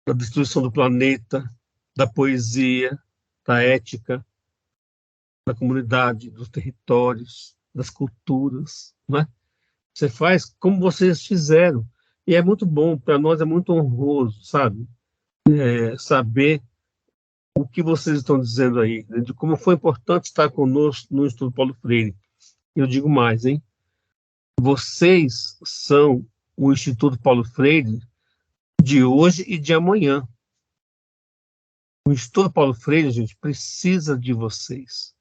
da destruição do planeta, da poesia, da ética, da comunidade, dos territórios, das culturas, né? Você faz como vocês fizeram. E é muito bom, para nós é muito honroso, sabe? Saber o que vocês estão dizendo aí, né? De como foi importante estar conosco no Instituto Paulo Freire. Eu digo mais, hein? Vocês são o Instituto Paulo Freire de hoje e de amanhã. O Instituto Paulo Freire, gente, precisa de vocês.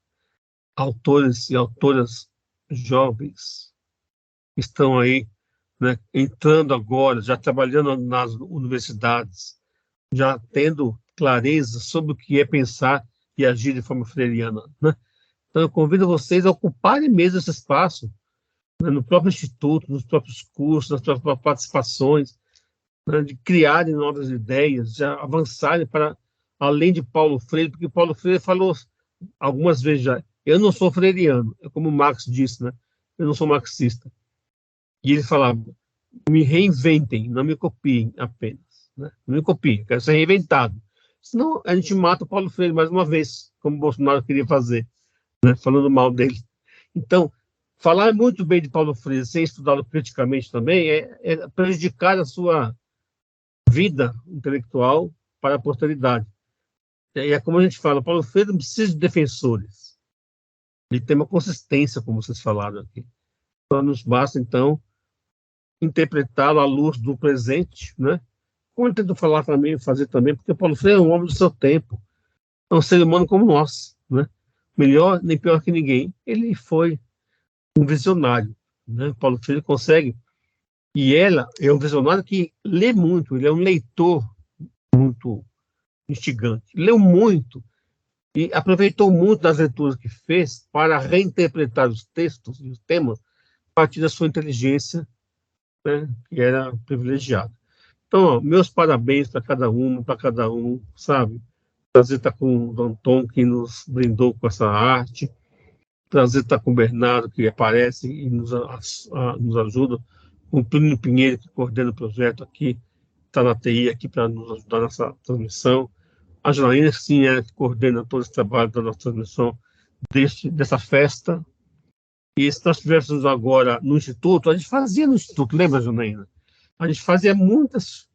Autores e autoras jovens que estão aí, né, entrando agora, já trabalhando nas universidades, já tendo clareza sobre o que é pensar e agir de forma freiriana, né? Então, eu convido vocês a ocuparem mesmo esse espaço, né, no próprio instituto, nos próprios cursos, nas próprias participações, né, de criarem novas ideias, de avançarem para além de Paulo Freire, porque Paulo Freire falou algumas vezes já, eu não sou freiriano, é como Marx disse, né? Eu não sou marxista. E ele falava, me reinventem, não me copiem apenas, né? Não me copiem, quero ser reinventado. Senão a gente mata o Paulo Freire mais uma vez, como o Bolsonaro queria fazer, né? Falando mal dele. Então, falar muito bem de Paulo Freire sem estudá-lo criticamente também é prejudicar a sua vida intelectual para a posteridade. E é como a gente fala, Paulo Freire não precisa de defensores. Ele tem uma consistência, como vocês falaram aqui. Só nos basta, então, interpretá-lo à luz do presente, né? Como eu tento falar também, fazer também, porque Paulo Freire é um homem do seu tempo, é um ser humano como nós, né? Melhor nem pior que ninguém. Ele foi um visionário, né? Paulo Freire consegue, e ela é um visionário que lê muito, ele é um leitor muito instigante, leu muito e aproveitou muito das leituras que fez para reinterpretar os textos e os temas a partir da sua inteligência, né, que era privilegiada. Então, ó, meus parabéns para cada um, sabe? Prazer estar com o Danton, que nos brindou com essa arte. Prazer estar com o Bernardo, que aparece e nos ajuda. Com o Plínio Pinheiro, que coordena o projeto aqui, está na TI aqui para nos ajudar nessa transmissão. A Janaína, sim, é que coordena todo esse trabalho da nossa transmissão dessa festa. E se nós estivéssemos agora no Instituto, a gente fazia no Instituto, lembra, Janaína? A gente fazia muitos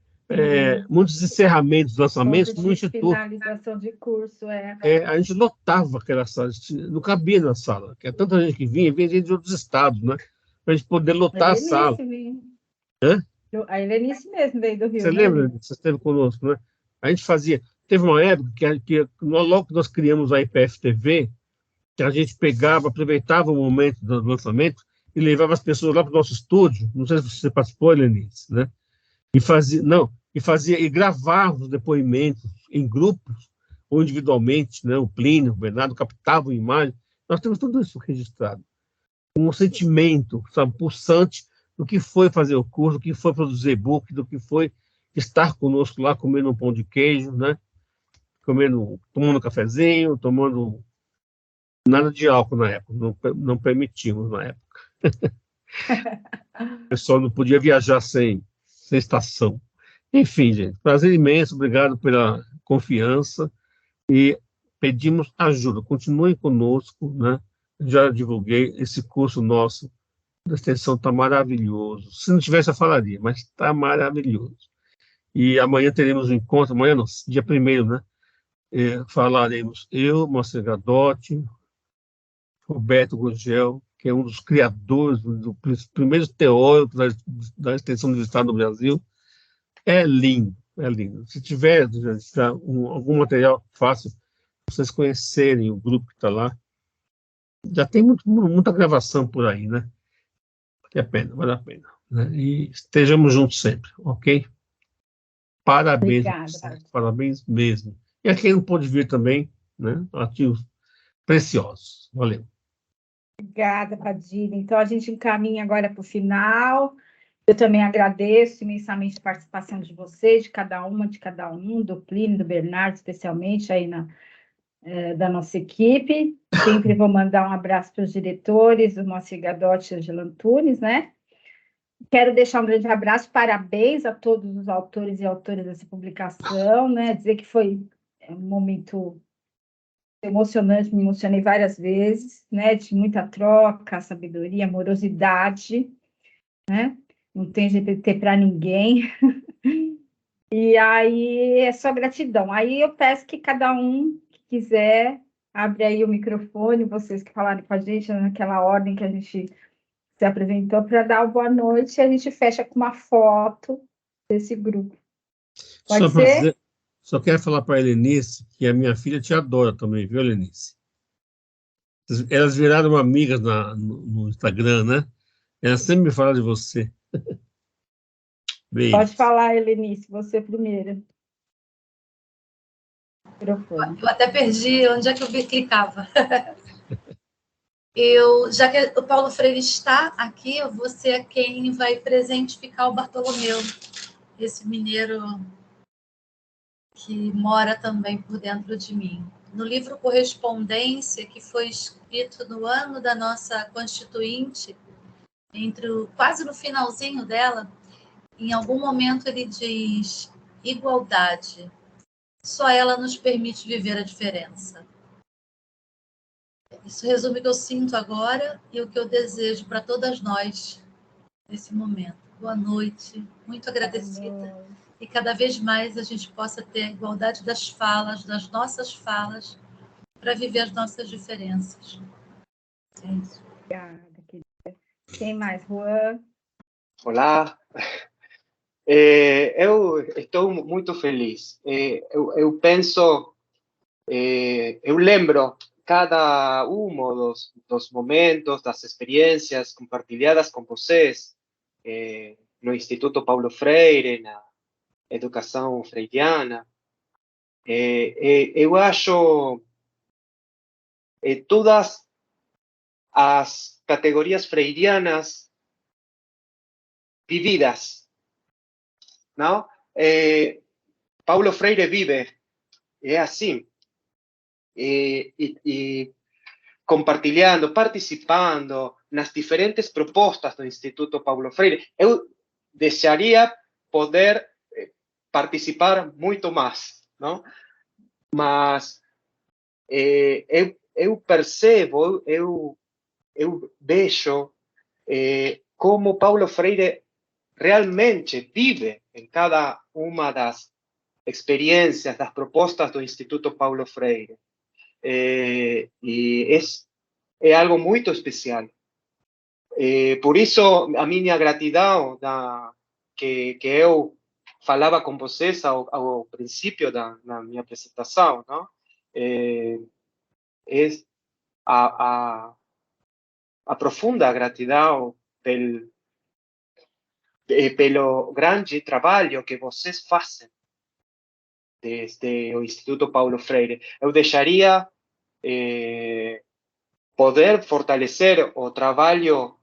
encerramentos, lançamentos no Instituto. Finalização de curso, a gente lotava aquela sala, não cabia na sala, que é tanta gente que vinha gente de outros estados, né? Para a gente poder lotar a sala. A Helenice mesmo veio do Rio. Você lembra? Você esteve conosco, né? A gente fazia. Teve uma época que logo que nós criamos a IPF TV, que a gente pegava, aproveitava o momento do lançamento e levava as pessoas lá para o nosso estúdio, não sei se você participou, Lenice, né? E gravava os depoimentos em grupos ou individualmente, né? O Plínio, o Bernardo captavam imagem. Nós temos tudo isso registrado. Um sentimento, sabe, pulsante do que foi fazer o curso, do que foi produzir e-book, do que foi estar conosco lá comendo um pão de queijo, né? Tomando um cafezinho, tomando nada de álcool na época, não permitimos na época. O pessoal não podia viajar sem estação. Enfim, gente, prazer imenso, obrigado pela confiança e pedimos ajuda. Continuem conosco, né? Já divulguei esse curso nosso da extensão, está maravilhoso. Se não tivesse, eu falaria, mas está maravilhoso. E amanhã teremos um encontro, amanhã não, dia 1º, né? Falaremos eu, Moacir Gadotti, Roberto Gurgel, que é um dos criadores, dos primeiros teóricos da extensão do Estado do Brasil. É lindo, é lindo. Se tiver algum material fácil, vocês conhecerem o grupo que está lá, já tem muita gravação por aí, né? Que é pena, vale a pena. Né? E estejamos juntos sempre, ok? Parabéns, Obrigada. parabéns mesmo. E a quem não pôde vir também, né? Ativos preciosos. Valeu. Obrigada, Padilha. Então, a gente encaminha agora para o final. Eu também agradeço imensamente a participação de vocês, de cada uma, de cada um, do Plínio, do Bernardo, especialmente aí da nossa equipe. Sempre vou mandar um abraço para os diretores, o Moacir Gadotti e Angela Antunes, né? Quero deixar um grande abraço, parabéns a todos os autores e autoras dessa publicação, né? Dizer que foi um momento emocionante, me emocionei várias vezes, né? De muita troca, sabedoria, amorosidade, né? Não tem GPT para ninguém. E aí é só gratidão. Aí eu peço que cada um que quiser abre aí o microfone, vocês que falaram com a gente naquela ordem que a gente se apresentou, para dar uma boa noite, e a gente fecha com uma foto desse grupo. Pode ser? Só quero falar para a Helenice que a minha filha te adora também, viu, Helenice? Elas viraram amigas no Instagram, né? Elas sempre me falam de você. Beijo. Pode falar, Helenice, você primeiro. Microfone. Eu até perdi onde é que eu clicava. Já que o Paulo Freire está aqui, você é quem vai presentificar o Bartolomeu, esse mineiro que mora também por dentro de mim. No livro Correspondência, que foi escrito no ano da nossa Constituinte, quase no finalzinho dela, em algum momento ele diz: igualdade, só ela nos permite viver a diferença. Isso resume o que eu sinto agora e o que eu desejo para todas nós nesse momento. Boa noite, muito agradecida. E cada vez mais a gente possa ter a igualdade das falas, das nossas falas, para viver as nossas diferenças. É isso. Obrigada, querida. Quem mais, Juan? Olá. Eu estou muito feliz. Eu penso, eu lembro cada dos momentos, das experiências compartilhadas com vocês no Instituto Paulo Freire, na educação freiriana. Eu acho todas as categorias freirianas vividas, ¿no? Paulo Freire vive, es así. Y compartilhando, participando nas diferentes propostas do Instituto Paulo Freire. Eu desearia poder participar muito mais, não? Mas eu percebo, eu vejo como Paulo Freire realmente vive em cada uma das experiências, das propostas do Instituto Paulo Freire. E é algo muito especial. Por isso, a minha gratidão que eu falava com vocês ao princípio da minha apresentação, não? É a profunda gratidão pelo grande trabalho que vocês fazem desde o Instituto Paulo Freire. Eu deixaria poder fortalecer o trabalho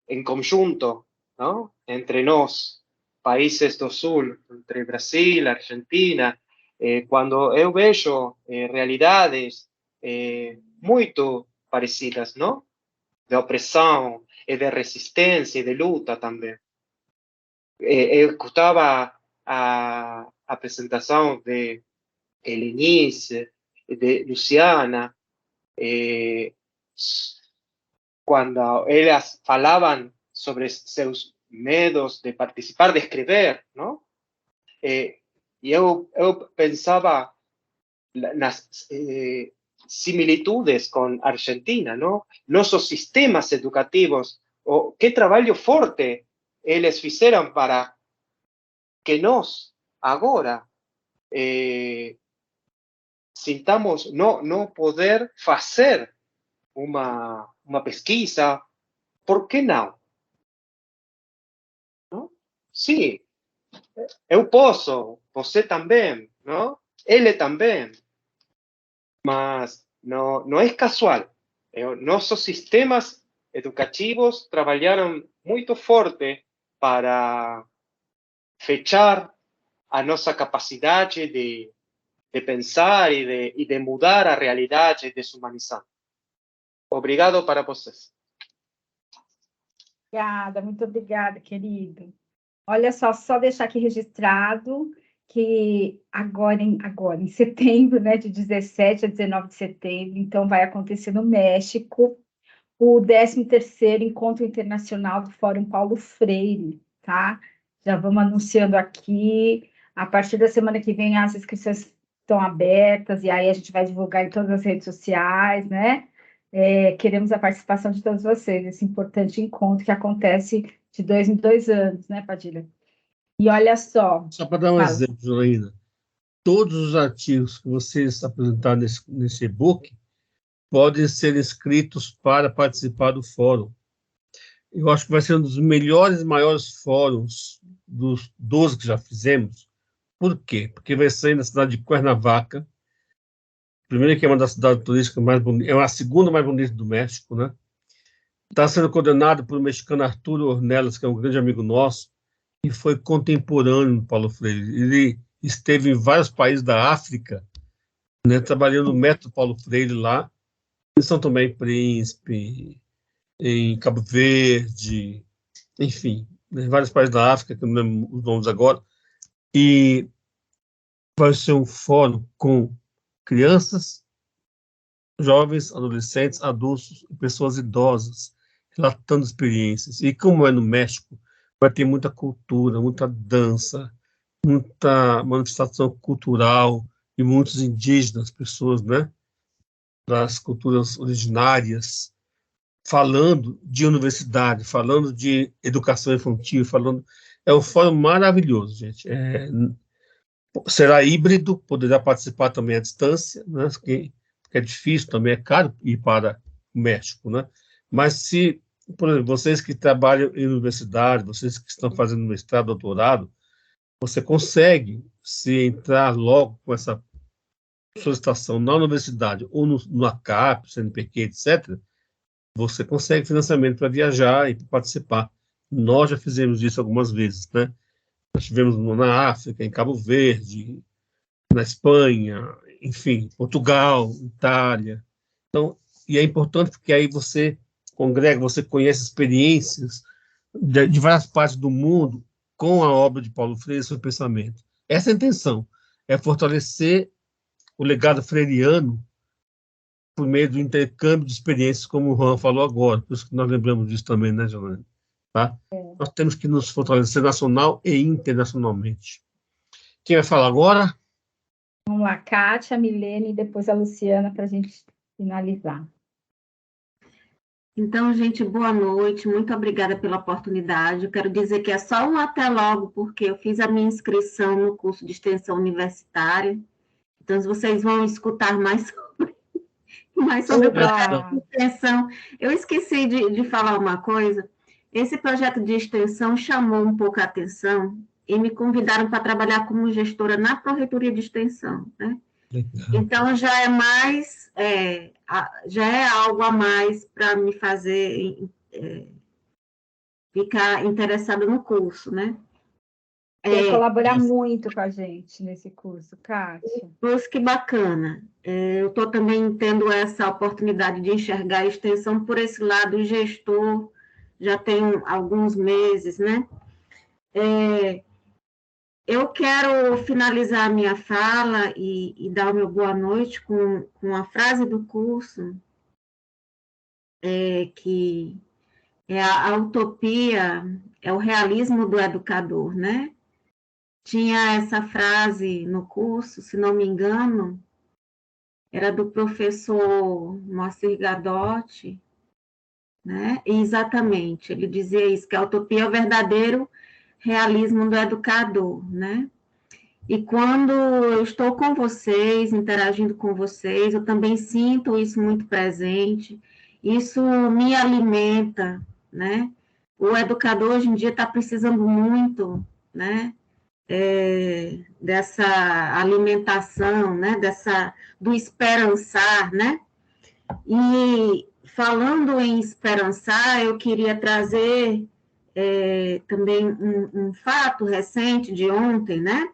em conjunto, não? Entre nós, países do Sul, entre Brasil, Argentina, quando eu vejo realidades muito parecidas, não? De opressão e de resistência e de luta também. Eu escutava a apresentação de Helenice, de Luciana, quando elas falavam sobre seus medos de participar, de escrever, não? E eu pensava nas similitudes com a Argentina, não? Nossos sistemas educativos, que trabalho forte eles fizeram para que nós, agora, sintamos não poder fazer uma pesquisa. Por que não? Sim, eu posso, você também, não? Ele também. Mas não é casual. Nossos sistemas educativos trabalharam muito forte para fechar a nossa capacidade de pensar e de mudar a realidade deshumanizando. Obrigado para vocês. Obrigada, muito obrigada, querido. Olha só deixar aqui registrado que agora em setembro, né, de 17 a 19 de setembro, então vai acontecer no México o 13º Encontro Internacional do Fórum Paulo Freire, tá? Já vamos anunciando aqui. A partir da semana que vem as inscrições estão abertas e aí a gente vai divulgar em todas as redes sociais, né? Queremos a participação de todos vocês nesse importante encontro que acontece de 2 em 2 anos, né, Padilha? E olha só... Só para dar um exemplo, Janaína, todos os artigos que vocês apresentaram nesse e-book podem ser inscritos para participar do fórum. Eu acho que vai ser um dos melhores e maiores fóruns dos 12 que já fizemos. Por quê? Porque vai ser na cidade de Cuernavaca, primeiro que é uma das cidades turísticas mais bonitas, é a segunda mais bonita do México, né? Está sendo coordenado por um mexicano, Arturo Ornelas, que é um grande amigo nosso, e foi contemporâneo do Paulo Freire. Ele esteve em vários países da África, né, trabalhando no método Paulo Freire lá, em São Tomé e Príncipe, em Cabo Verde, enfim, em vários países da África, que eu não lembro os nomes agora, e vai ser um fórum com crianças, jovens, adolescentes, adultos e pessoas idosas, relatando experiências. E como é no México, vai ter muita cultura, muita dança, muita manifestação cultural e muitos indígenas, pessoas, né, das culturas originárias, falando de universidade, falando de educação infantil, falando... É um fórum maravilhoso, gente. Será híbrido, poderá participar também à distância, né, porque é difícil, também é caro ir para o México, né? Mas se, por exemplo, vocês que trabalham em universidade, vocês que estão fazendo mestrado, doutorado, você consegue, se entrar logo com essa solicitação na universidade ou no ACAP, CNPq, etc., você consegue financiamento para viajar e participar. Nós já fizemos isso algumas vezes, né? Nós tivemos na África, em Cabo Verde, na Espanha, enfim, Portugal, Itália. Então, e é importante porque aí você congrega, você conhece experiências de várias partes do mundo com a obra de Paulo Freire e seu pensamento. Essa é a intenção, é fortalecer o legado freiriano por meio do intercâmbio de experiências, como o Juan falou agora, por isso que nós lembramos disso também, né, Janaína? Tá? Nós temos que nos fortalecer nacional e internacionalmente. Quem vai falar agora? Vamos lá, Kátia, a Milene e depois a Luciana para a gente finalizar. Então, gente, boa noite, muito obrigada pela oportunidade. Eu quero dizer que é só um até logo, porque eu fiz a minha inscrição no curso de extensão universitária. Então, vocês vão escutar mais Mas sobre o projeto Oba! de extensão, eu esqueci de falar uma coisa. Esse projeto de extensão chamou um pouco a atenção e me convidaram para trabalhar como gestora na Pró-Reitoria de Extensão, né? Então, já é mais, já é algo a mais para me fazer ficar interessada no curso, né? Quer colaborar muito com a gente nesse curso, Kátia. Poxa, que bacana. Eu estou também tendo essa oportunidade de enxergar a extensão por esse lado gestor, já tem alguns meses, né? Eu quero finalizar a minha fala e dar o meu boa noite com a frase do curso, que é a utopia, é o realismo do educador, né? Tinha essa frase no curso, se não me engano, era do professor Moacir Gadotti, né? E exatamente, ele dizia isso, que a utopia é o verdadeiro realismo do educador, né? E quando eu estou com vocês, interagindo com vocês, eu também sinto isso muito presente, isso me alimenta, né? O educador hoje em dia está precisando muito, né? Dessa alimentação, né? Do esperançar, né? E falando em esperançar, eu queria trazer também um fato recente de ontem, né?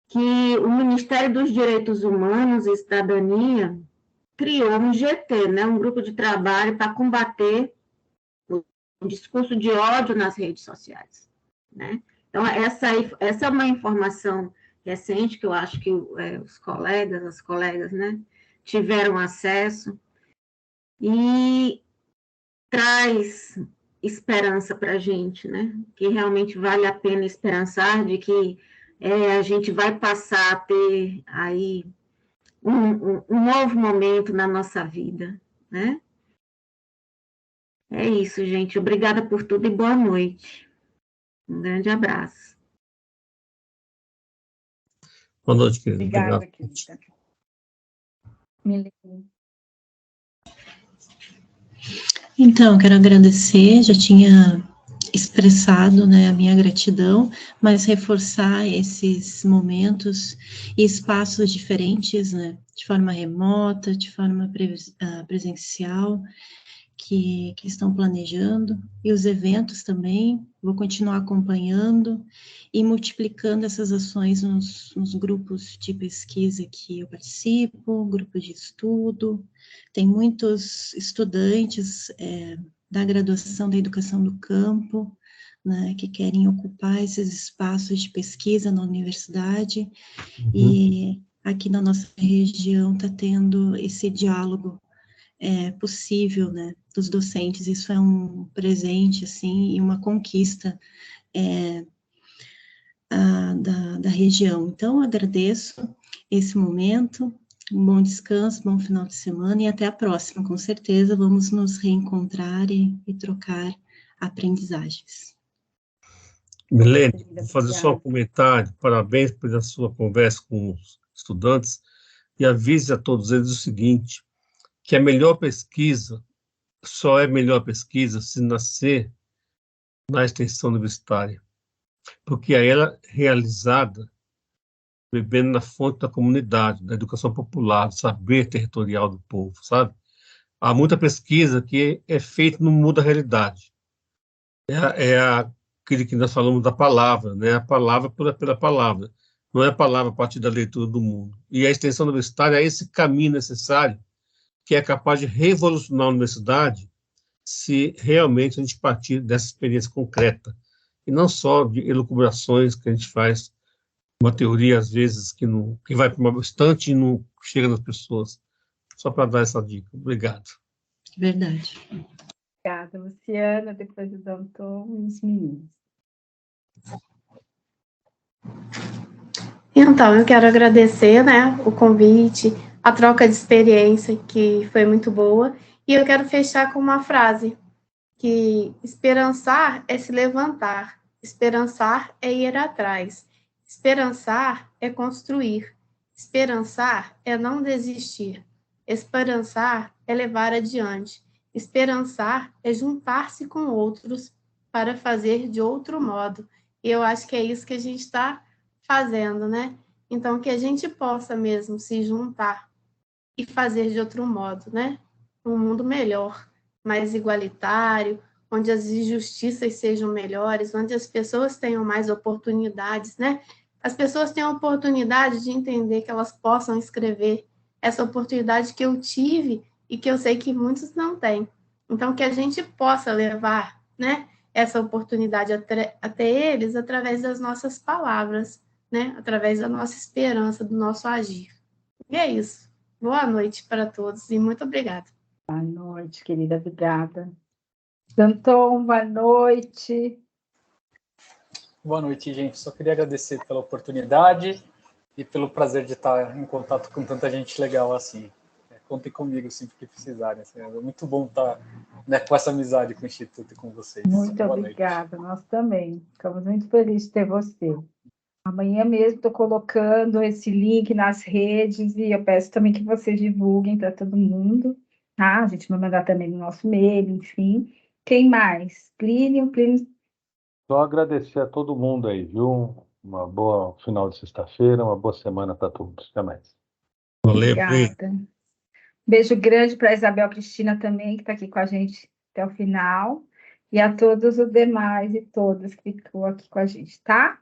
Que o Ministério dos Direitos Humanos e Cidadania criou um GT, né? Um grupo de trabalho para combater o discurso de ódio nas redes sociais, né? Então, essa é uma informação recente que eu acho que os colegas, as colegas, né, tiveram acesso e traz esperança para a gente, né? Que realmente vale a pena esperançar de que a gente vai passar a ter aí um novo momento na nossa vida, né? É isso, gente. Obrigada por tudo e boa noite. Um grande abraço. Boa noite, querida. Obrigada, querida. Milene. Então, quero agradecer, já tinha expressado, né, a minha gratidão, mas reforçar esses momentos e espaços diferentes, né, de forma remota, de forma presencial, que estão planejando, e os eventos também, vou continuar acompanhando e multiplicando essas ações nos grupos de pesquisa que eu participo, grupo de estudo, tem muitos estudantes da graduação da educação do campo, né, que querem ocupar esses espaços de pesquisa na universidade, e aqui na nossa região está tendo esse diálogo possível, né, dos docentes. Isso é um presente, assim, e uma conquista da região. Então, agradeço esse momento, um bom descanso, bom final de semana, e até a próxima, com certeza vamos nos reencontrar e trocar aprendizagens. Milene, vou fazer só um comentário, parabéns pela sua conversa com os estudantes, e avise a todos eles o seguinte, que a melhor pesquisa só é melhor pesquisa se nascer na extensão universitária, porque aí ela é realizada bebendo na fonte da comunidade, da educação popular, do saber territorial do povo, sabe? Há muita pesquisa que é feita no mundo da realidade. Aquele que nós falamos da palavra, né? A palavra pela palavra, não é a palavra a partir da leitura do mundo. E a extensão universitária é esse caminho necessário que é capaz de revolucionar a universidade se realmente a gente partir dessa experiência concreta, e não só de elucubrações que a gente faz, uma teoria, às vezes, que vai para uma estante e não chega nas pessoas. Só para dar essa dica. Obrigado. Verdade. Obrigada, Luciana. Depois do Danton e os meninos. Então, eu quero agradecer, né, o convite, a troca de experiência, que foi muito boa, e eu quero fechar com uma frase, que esperançar é se levantar, esperançar é ir atrás, esperançar é construir, esperançar é não desistir, Esperançar é levar adiante. Esperançar é juntar-se com outros para fazer de outro modo. E eu acho que é isso que a gente está fazendo, né? Então, que a gente possa mesmo se juntar e fazer de outro modo, né? Um mundo melhor, mais igualitário, onde as injustiças sejam melhores, onde as pessoas tenham mais oportunidades, né? As pessoas tenham a oportunidade de entender que elas possam escrever, essa oportunidade que eu tive e que eu sei que muitos não têm. Então, que a gente possa levar, né, essa oportunidade até eles através das nossas palavras, né, através da nossa esperança, do nosso agir. E é isso. Boa noite para todos e muito obrigada. Boa noite, querida, obrigada. Danton, boa noite. Boa noite, gente. Só queria agradecer pela oportunidade e pelo prazer de estar em contato com tanta gente legal assim. Contem comigo sempre que precisarem. Assim, é muito bom estar, né, com essa amizade com o Instituto e com vocês. Muito Boa obrigada, noite. nós também. Ficamos muito felizes de ter você. Amanhã mesmo estou colocando esse link nas redes e eu peço também que vocês divulguem para todo mundo, tá? A gente vai mandar também no nosso e-mail, enfim. Quem mais? Plínio. Só agradecer a todo mundo aí, viu? Uma boa final de sexta-feira, uma boa semana para todos. Até mais. Valeu, Plínio. Obrigada. Beijo grande para a Isabel Cristina também, que está aqui com a gente até o final. E a todos os demais e todas que ficou aqui com a gente, tá?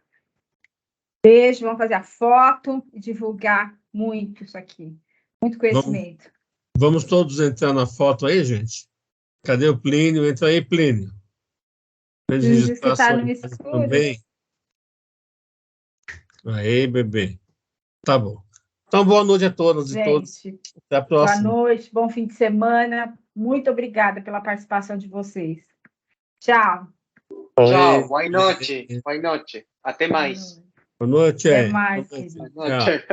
Beijo, vamos fazer a foto e divulgar muito isso aqui. Muito conhecimento. Vamos todos entrar na foto aí, gente? Cadê o Plínio? Entra aí, Plínio. Você está no escuro? Também. Aí, bebê. Tá bom. Então, boa noite a todas e todos. Até a próxima. Boa noite, bom fim de semana. Muito obrigada pela participação de vocês. Tchau. Tchau, boa noite. Boa noite. Até mais. Boa noite. Até mais, querido. Boa noite.